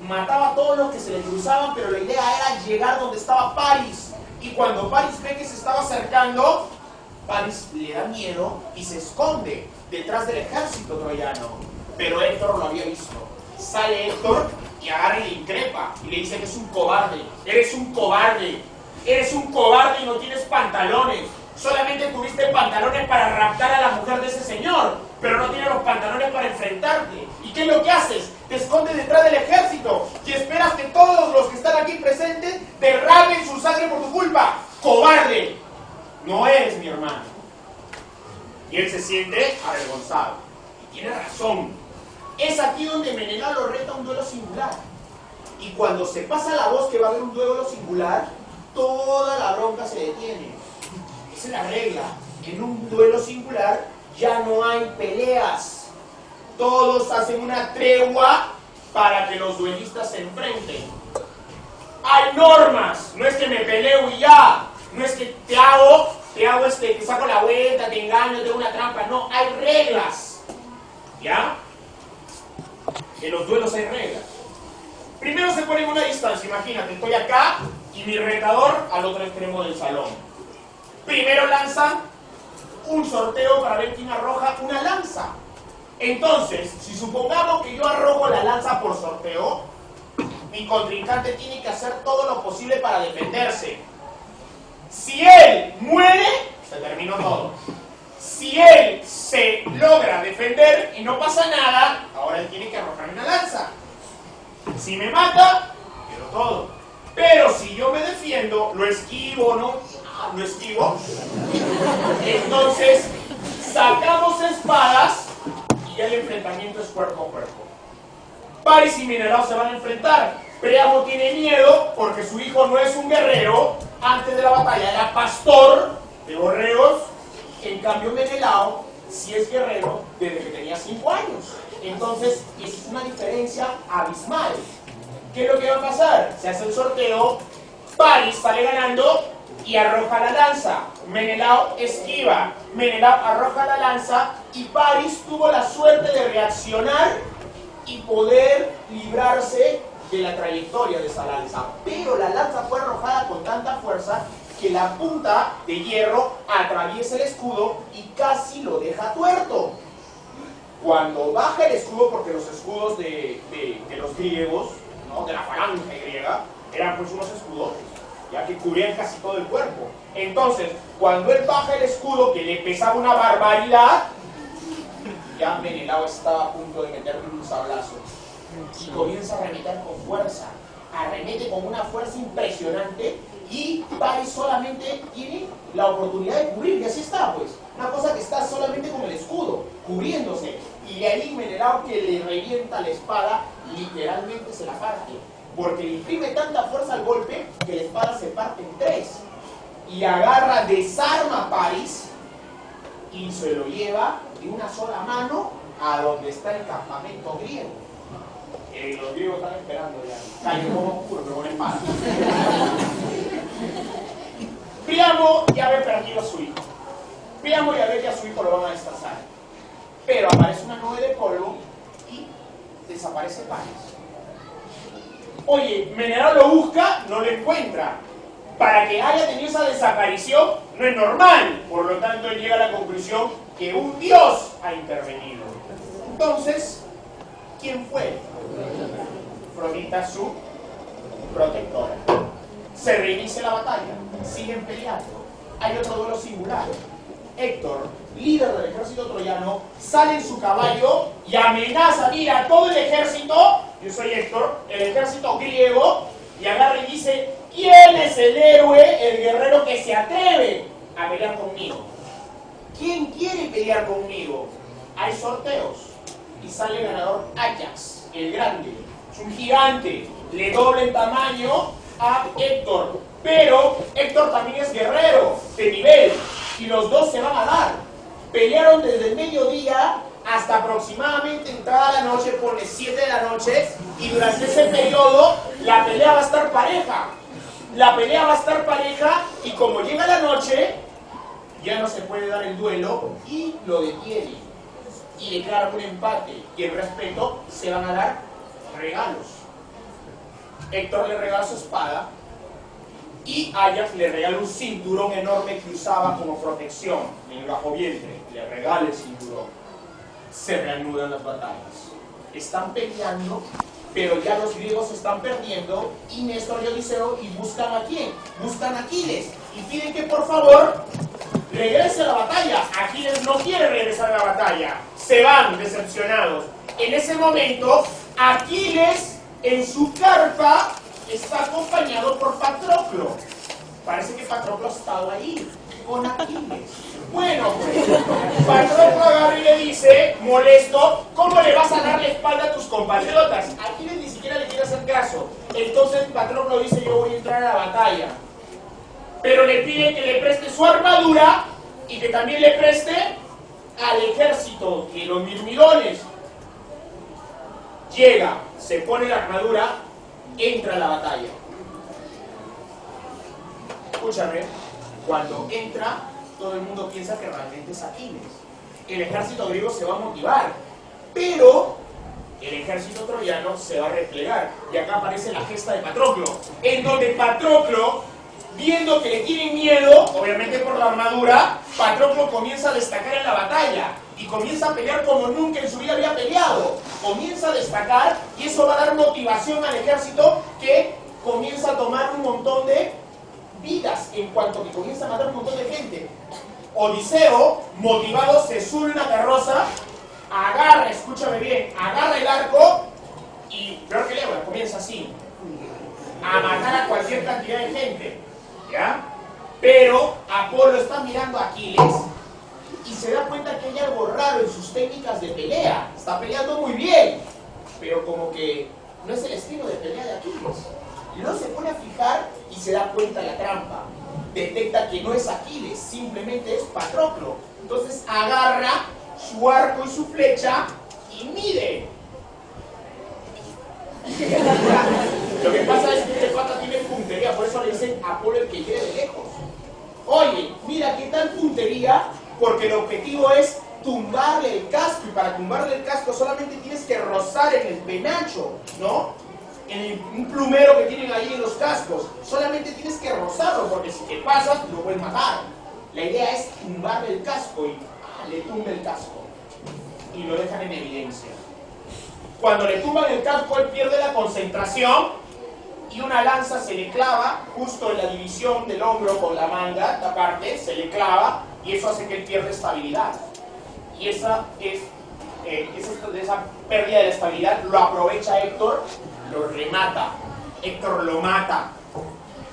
S1: Mataba a todos los que se le cruzaban, pero la idea era llegar donde estaba Paris. Y cuando Paris ve que se estaba acercando, Paris le da miedo y se esconde detrás del ejército troyano. Pero Héctor lo había visto. Sale Héctor y agarra y le increpa y le dice que es un cobarde. Eres un cobarde. Eres un cobarde y no tienes pantalones. Solamente tuviste pantalones para raptar a la mujer de ese señor, pero no tienes los pantalones para enfrentarte. ¿Y qué es lo que haces? Te escondes detrás del ejército y esperas que todos los que están aquí presentes derramen su sangre por tu culpa. ¡Cobarde! No eres mi hermano. Y él se siente avergonzado. Y tiene razón. Es aquí donde Menelao lo reta a un duelo singular. Y cuando se pasa la voz que va a haber un duelo singular, toda la bronca se detiene. Esa es la regla. En un duelo singular ya no hay peleas. Todos hacen una tregua para que los duelistas se enfrenten. Hay normas. No es que me peleo y ya. No es que te saco la vuelta, te engaño, te doy una trampa. No, hay reglas. ¿Ya? En los duelos hay reglas. Primero se pone en una distancia. Imagínate, estoy acá y mi retador al otro extremo del salón. Primero lanzan un sorteo para ver quién arroja una lanza. Entonces, si supongamos que yo arrojo la lanza por sorteo, mi contrincante tiene que hacer todo lo posible para defenderse. Si él muere, se terminó todo. Si él se logra defender y no pasa nada, ahora él tiene que arrojar una lanza. Si me mata, pierdo todo. Pero si yo me defiendo, lo esquivo, ¿no? Lo esquivo. Entonces, sacamos espadas y ya el enfrentamiento es cuerpo a cuerpo. Paris y Menelao se van a enfrentar. Príamo tiene miedo porque su hijo no es un guerrero. Antes de la batalla era pastor de borregos. En cambio Menelao sí es guerrero desde que tenía 5 años. Entonces es una diferencia abismal. ¿Qué es lo que va a pasar? Se hace el sorteo, Paris sale ganando y arroja la lanza. Menelao esquiva. Menelao arroja la lanza y Paris tuvo la suerte de reaccionar y poder librarse de la trayectoria de esa lanza. Pero la lanza fue arrojada con tanta fuerza que la punta de hierro atraviesa el escudo y casi lo deja tuerto. Cuando baja el escudo, porque los escudos de los griegos, ¿no?, de la falange griega, eran pues unos escudos ya que cubrían casi todo el cuerpo. Entonces, cuando él baja el escudo, que le pesaba una barbaridad, ya Menelao estaba a punto de meterle un sablazo. Y comienza a arremeter con fuerza. Arremete con una fuerza impresionante y Paris solamente tiene la oportunidad de cubrir. Y así está, pues. Una cosa que está solamente con el escudo, cubriéndose. Y ahí Menelao, que le revienta la espada, literalmente se la parte. Porque le imprime tanta fuerza al golpe que la espada se parte en 3. Y agarra, desarma a Paris y se lo lleva de una sola mano a donde está el campamento griego. Los griegos están esperando ya. Cae un poco oscuro, pero con espada. Príamo ya ve perdido a su hijo. Príamo ya ve que a su hijo lo van a destazar. Pero aparece una nube de polvo y desaparece Paris. Oye, Menelao lo busca, no lo encuentra. Para que haya tenido esa desaparición no es normal. Por lo tanto, él llega a la conclusión que un dios ha intervenido. Entonces, ¿quién fue? Afrodita, su protectora. Se reinicia la batalla, siguen peleando. Hay otro duelo singular. Héctor, líder del ejército troyano, sale en su caballo y amenaza, mira, todo el ejército, yo soy Héctor, el ejército griego, y agarra y dice, ¿quién es el héroe, el guerrero que se atreve a pelear conmigo? ¿Quién quiere pelear conmigo? Hay sorteos y sale ganador Ajax, el grande. Es un gigante, le doble en tamaño a Héctor, pero Héctor también es guerrero de nivel y los dos se van a dar. Pelearon desde el mediodía hasta aproximadamente entrada la noche, pone 7 de la noche, y durante ese periodo la pelea va a estar pareja. La pelea va a estar pareja y como llega la noche, ya no se puede dar el duelo y lo detiene. Y declara un empate y el respeto se van a dar regalos. Héctor le regala su espada y Ajax le regala un cinturón enorme que usaba como protección en el bajo vientre. Le regala el cinturón. Se reanudan las batallas. Están peleando, pero ya los griegos están perdiendo y Néstor y Odiseo y buscan a quién, buscan a Aquiles y piden que por favor regrese a la batalla. Aquiles no quiere regresar a la batalla, se van decepcionados. En ese momento Aquiles en su carpa está acompañado por Patroclo. Parece que Patroclo ha estado ahí con Aquiles. Bueno, pues, Patroclo agarra y le dice, molesto, ¿cómo le vas a dar la espalda a tus compatriotas? Aquiles ni siquiera le quiere hacer caso. Entonces Patroclo dice, yo voy a entrar a la batalla. Pero le pide que le preste su armadura y que también le preste al ejército y los mirmidones. Llega, se pone la armadura, entra a la batalla. Escúchame, cuando entra, todo el mundo piensa que realmente es Aquiles. El ejército griego se va a motivar, pero el ejército troyano se va a replegar. Y acá aparece la gesta de Patroclo, en donde Patroclo, viendo que le tienen miedo, obviamente por la armadura, Patroclo comienza a destacar en la batalla y comienza a pelear como nunca en su vida había peleado. Comienza a destacar y eso va a dar motivación al ejército que comienza a tomar un montón de vidas en cuanto que comienza a matar un montón de gente. Odiseo, motivado, se sube a una carroza, agarra, escúchame bien, agarra el arco y, peor que Leo, comienza así, a matar a cualquier cantidad de gente, ¿ya? Pero Apolo está mirando a Aquiles y se da cuenta que hay algo raro en sus técnicas de pelea. Está peleando muy bien, pero como que no es el estilo de pelea de Aquiles. Y luego se pone a fijar y se da cuenta de la trampa. Detecta que no es Aquiles, simplemente es Patroclo. Entonces agarra su arco y su flecha y mide. Lo que pasa es que este pata tiene puntería, por eso le dicen Apolo el que quiere de lejos. Oye, mira qué tal puntería, porque el objetivo es tumbarle el casco, y para tumbarle el casco solamente tienes que rozar en el penacho, ¿no? En un plumero que tienen ahí en los cascos, solamente tienes que rozarlo, porque si te pasas lo puedes matar. La idea es tumbarle el casco y le tumba el casco y lo dejan en evidencia. Cuando le tumban el casco, él pierde la concentración y una lanza se le clava justo en la división del hombro con la manga, esta parte se le clava y eso hace que él pierda estabilidad. Y esa pérdida de la estabilidad lo aprovecha Héctor, lo remata. Héctor lo mata.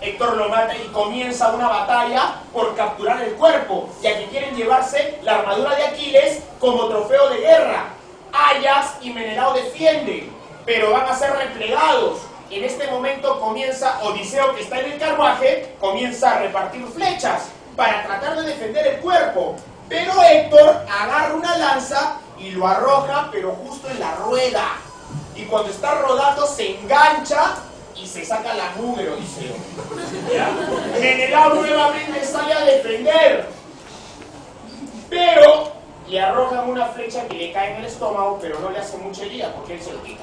S1: Héctor lo mata y comienza una batalla por capturar el cuerpo, ya que quieren llevarse la armadura de Aquiles como trofeo de guerra. Ajax y Menelao defienden, pero van a ser replegados. En este momento comienza Odiseo, que está en el carruaje, comienza a repartir flechas para tratar de defender el cuerpo. Pero Héctor agarra una lanza y lo arroja, pero justo en la rueda. Y cuando está rodando se engancha y se saca la mugre Odiseo. ¿Ya? Menelao nuevamente sale a defender, pero le arrojan una flecha que le cae en el estómago, pero no le hace mucha herida porque él se lo quita.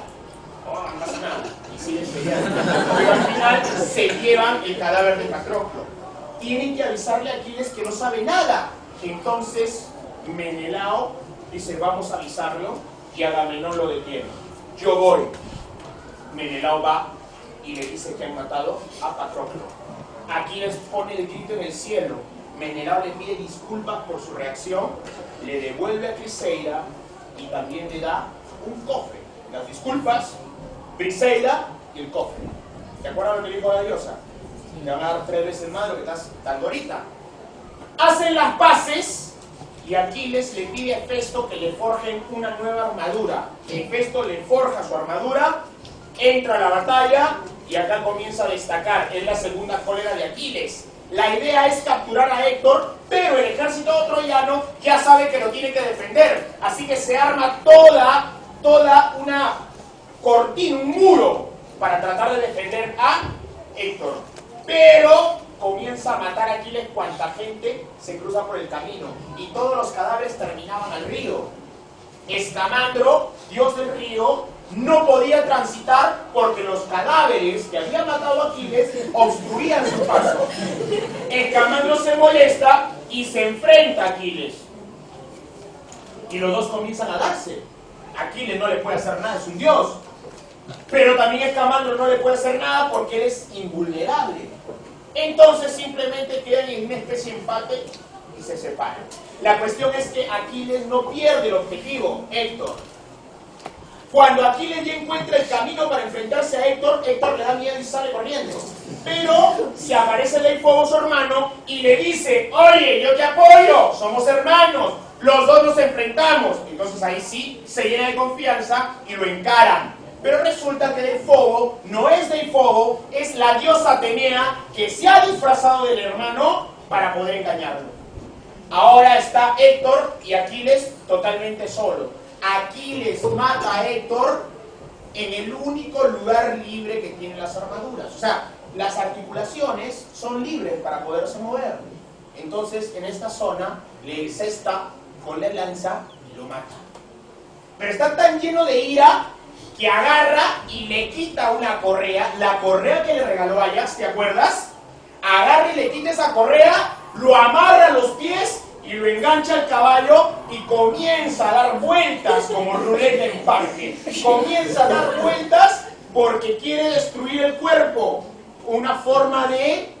S1: Oh, no pasa nada. Y sigue peleando. Pero al final se llevan el cadáver de Patroclo. Tienen que avisarle a Aquiles que no sabe nada. Entonces Menelao dice, vamos a avisarlo, y Agamenón lo detiene. Yo voy. Menelao va y le dice que han matado a Patroclo. Aquiles pone el grito en el cielo. Menelao le pide disculpas por su reacción, le devuelve a Criseida y también le da un cofre. Las disculpas, Briseida y el cofre. ¿Te acuerdas lo que dijo la diosa? Te van a dar 3 veces más de lo que estás dando ahorita. Hacen las paces y Aquiles le pide a Hefesto que le forjen una nueva armadura. Hefesto le forja su armadura, entra a la batalla y acá comienza a destacar. Es la segunda cólera de Aquiles. La idea es capturar a Héctor, pero el ejército troyano ya sabe que lo tiene que defender. Así que se arma toda una cortina, un muro, para tratar de defender a Héctor. Pero comienza a matar a Aquiles cuanta gente se cruza por el camino. Y todos los cadáveres terminaban al río. Escamandro, dios del río, no podía transitar porque los cadáveres que habían matado a Aquiles obstruían su paso. Escamandro se molesta y se enfrenta a Aquiles. Y los dos comienzan a darse. Aquiles no le puede hacer nada, es un dios. Pero también Escamandro no le puede hacer nada porque él es invulnerable. Entonces simplemente quedan en una especie de empate y se separan. La cuestión es que Aquiles no pierde el objetivo, Héctor. Cuando Aquiles ya encuentra el camino para enfrentarse a Héctor, Héctor le da miedo y sale corriendo. Pero se aparece Deifobo, su hermano, y le dice: oye, yo te apoyo, somos hermanos, los dos nos enfrentamos. Entonces ahí sí se llena de confianza y lo encaran. Pero resulta que Deifobo no es Deifobo, es la diosa Atenea que se ha disfrazado del hermano para poder engañarlo. Ahora está Héctor y Aquiles totalmente solo. Aquiles mata a Héctor en el único lugar libre que tienen las armaduras. O sea, las articulaciones son libres para poderse mover. Entonces, en esta zona, le cesta con la lanza y lo mata. Pero está tan lleno de ira que agarra y le quita una correa, la correa que le regaló Ayax, ¿te acuerdas? Agarra y le quita esa correa, lo amarra a los pies y lo engancha al caballo y comienza a dar vueltas como ruleta en parque. Comienza a dar vueltas porque quiere destruir el cuerpo. Una forma de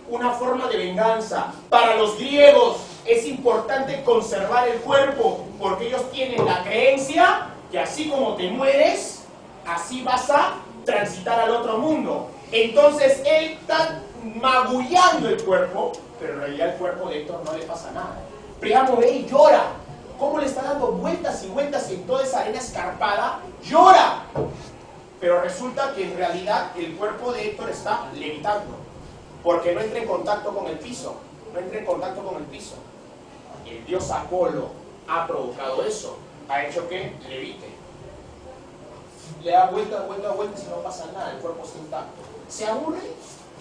S1: venganza. Para los griegos es importante conservar el cuerpo porque ellos tienen la creencia que así como te mueres, así vas a transitar al otro mundo. Entonces él está magullando el cuerpo, pero en realidad el cuerpo de Héctor no le pasa nada. Príamo ve y llora. ¿Cómo le está dando vueltas y vueltas en toda esa arena escarpada? ¡Llora! Pero resulta que en realidad el cuerpo de Héctor está levitando, porque no entra en contacto con el piso. No entra en contacto con el piso. El dios Apolo ha provocado eso. Ha hecho que levite. Le da vueltas y no pasa nada. El cuerpo está intacto. Se aburre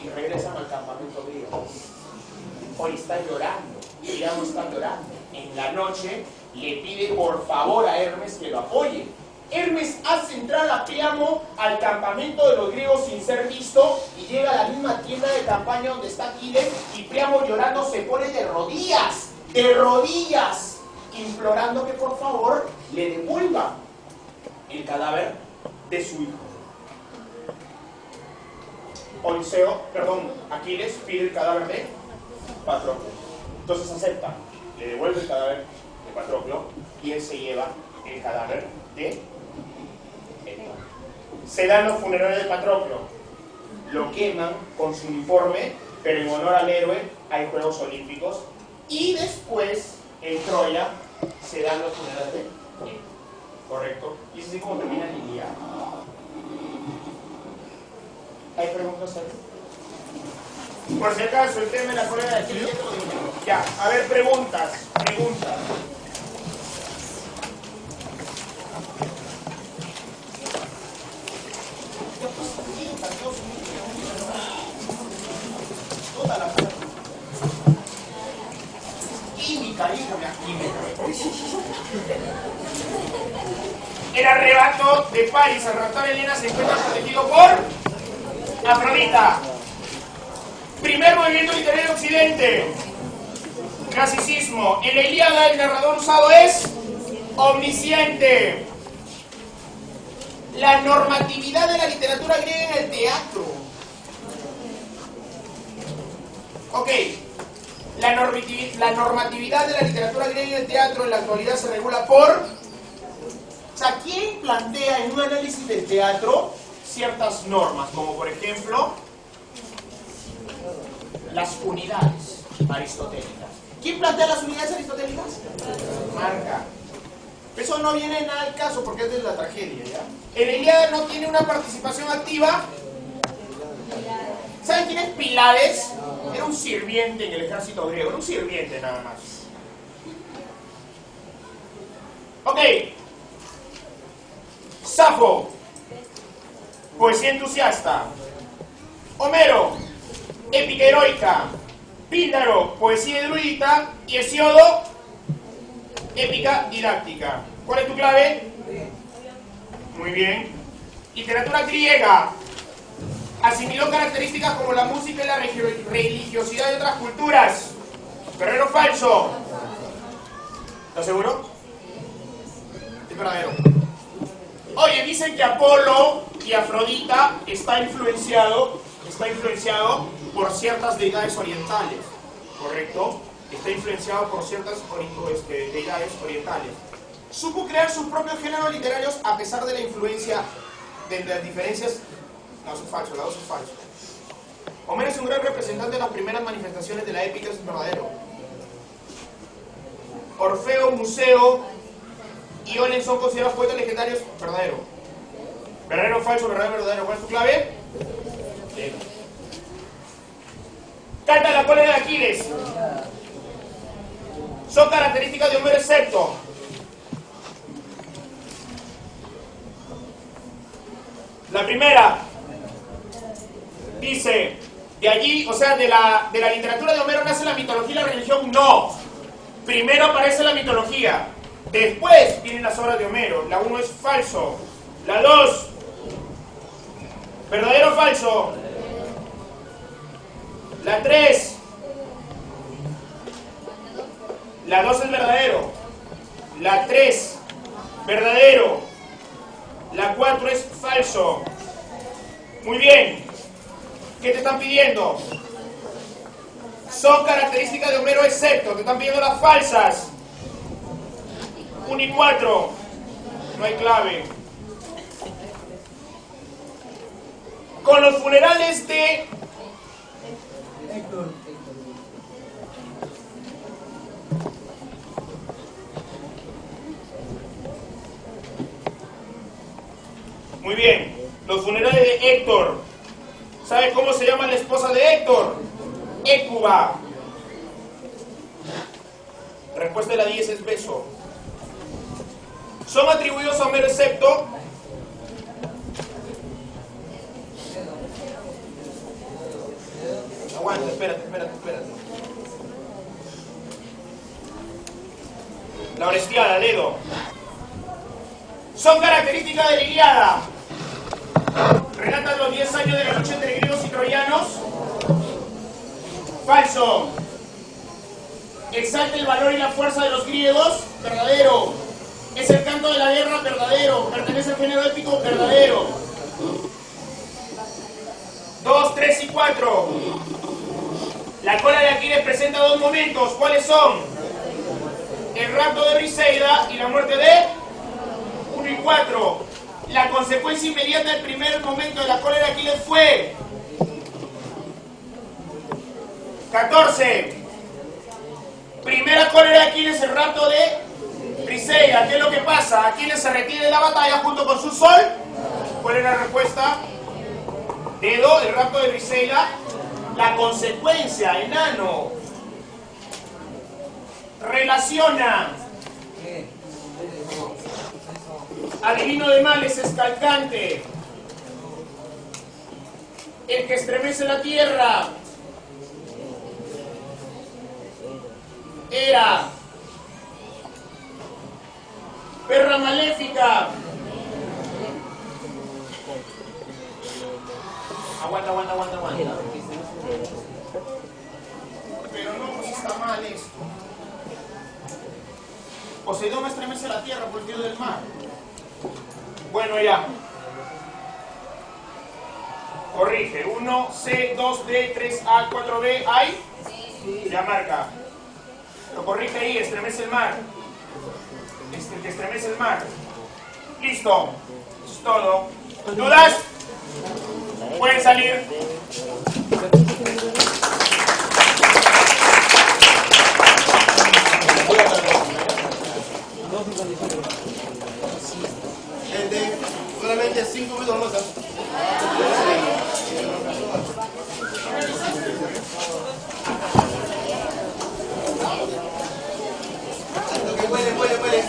S1: y regresan al campamento griego. Hoy está llorando. Príamo está llorando. En la noche le pide por favor a Hermes que lo apoye. Hermes hace entrar a Príamo al campamento de los griegos sin ser visto y llega a la misma tienda de campaña donde está Aquiles y Príamo llorando se pone de rodillas, implorando que por favor le devuelva el cadáver de su hijo. Aquiles pide el cadáver de Patroclo. Entonces acepta, le devuelve el cadáver de Patroclo y él se lleva el cadáver de Héctor. Se dan los funerales de Patroclo, lo queman con su uniforme, pero en honor al héroe hay Juegos Olímpicos y después en Troya se dan los funerales de Héctor. ¿Correcto? Y es así como termina el Ilíada. ¿Hay preguntas ahí? Por si acaso, el tema de la colega de Aquiles. Ya, a ver, preguntas. Toda la química, El arrebato de París al raptar Helena se encuentra protegido por Afrodita. Primer movimiento literario occidente. Clasicismo. En la Ilíada el narrador usado es omnisciente. La normatividad de la literatura griega en el teatro. Ok. La normatividad de la literatura griega en el teatro en la actualidad se regula por... O sea, ¿quién plantea en un análisis del teatro ciertas normas? Como por ejemplo, las unidades aristotélicas. ¿Quién plantea las unidades aristotélicas? Marca. Eso no viene nada al caso porque es de la tragedia, ¿ya? En Ilíada no tiene una participación activa. ¿Saben quién es Pílades? era un sirviente en el ejército griego, era un sirviente nada más. Ok. Safo, poesía entusiasta. Homero, épica heroica. Píndaro, poesía erudita. Y Hesiodo, épica didáctica. ¿Cuál es tu clave? Muy bien. Literatura griega. Asimiló características como la música y la religiosidad de otras culturas. ¿Verdadero o falso? ¿Estás seguro? Es verdadero. Oye, dicen que Apolo y Afrodita está influenciado por ciertas deidades orientales, ¿correcto? Está influenciado por ciertas deidades orientales. Supo crear sus propios géneros literarios a pesar de la influencia de las diferencias. No, eso es falso, la 2 es falso. Homero es un gran representante de las primeras manifestaciones de la épica, eso es verdadero. Orfeo, Museo y Olen son considerados poetas legendarios, verdadero. ¿Verdadero o falso? Verdadero. ¿Cuál es tu clave? Bien. Canta la cólera de Aquiles. Son características de Homero excepto. La primera dice, de allí, o sea, de la literatura de Homero nace la mitología y la religión. No. Primero aparece la mitología. Después vienen las obras de Homero. La 1 es falso. La 2, ¿verdadero o falso? La 3, la 2 es verdadero. La 3, verdadero. La 4 es falso. Muy bien. ¿Qué te están pidiendo? Son características de Homero excepto. Te están pidiendo las falsas. 1 y 4. No hay clave. Con los funerales de
S2: Héctor.
S1: Muy bien. Los funerales de Héctor. ¿Sabe cómo se llama la esposa de Héctor? Hécuba. Respuesta de la 10 es beso. Son atribuidos a Homero excepto aguanta, espérate. La Orestiada, Ledo. Son características de la Ilíada. Relatan los 10 años de la lucha entre griegos y troyanos. Falso. Exalta el valor y la fuerza de los griegos. Verdadero. Es el canto de la guerra. Verdadero. Pertenece al género épico. Verdadero. 2, 3 y 4. La cola de Aquiles presenta dos momentos. ¿Cuáles son? El rapto de Briseida y la muerte de 1 y 4. La consecuencia inmediata del primer momento de la cola de Aquiles fue 14. Primera cólera de Aquiles, el rapto de Briseida. ¿Qué es lo que pasa? Aquiles se retira de la batalla junto con su sol. ¿Cuál es la respuesta? Dedo, el rapto de Briseida. La consecuencia, enano. Relaciona. Adivino de males, escalcante. El que estremece la tierra. Era. Perra maléfica. Aguanta. Pero no, pues está mal esto. Poseidón estremece la tierra por el dios del mar. Bueno, ya. Corrige. 1C, 2D, 3A, 4B. ¿Hay? Ya marca. Lo corrige ahí, estremece el mar. El que estremece el mar. Listo. Eso es todo. ¿Dudas? Pueden salir.
S3: Gente, solamente 5 minutos más. Huele.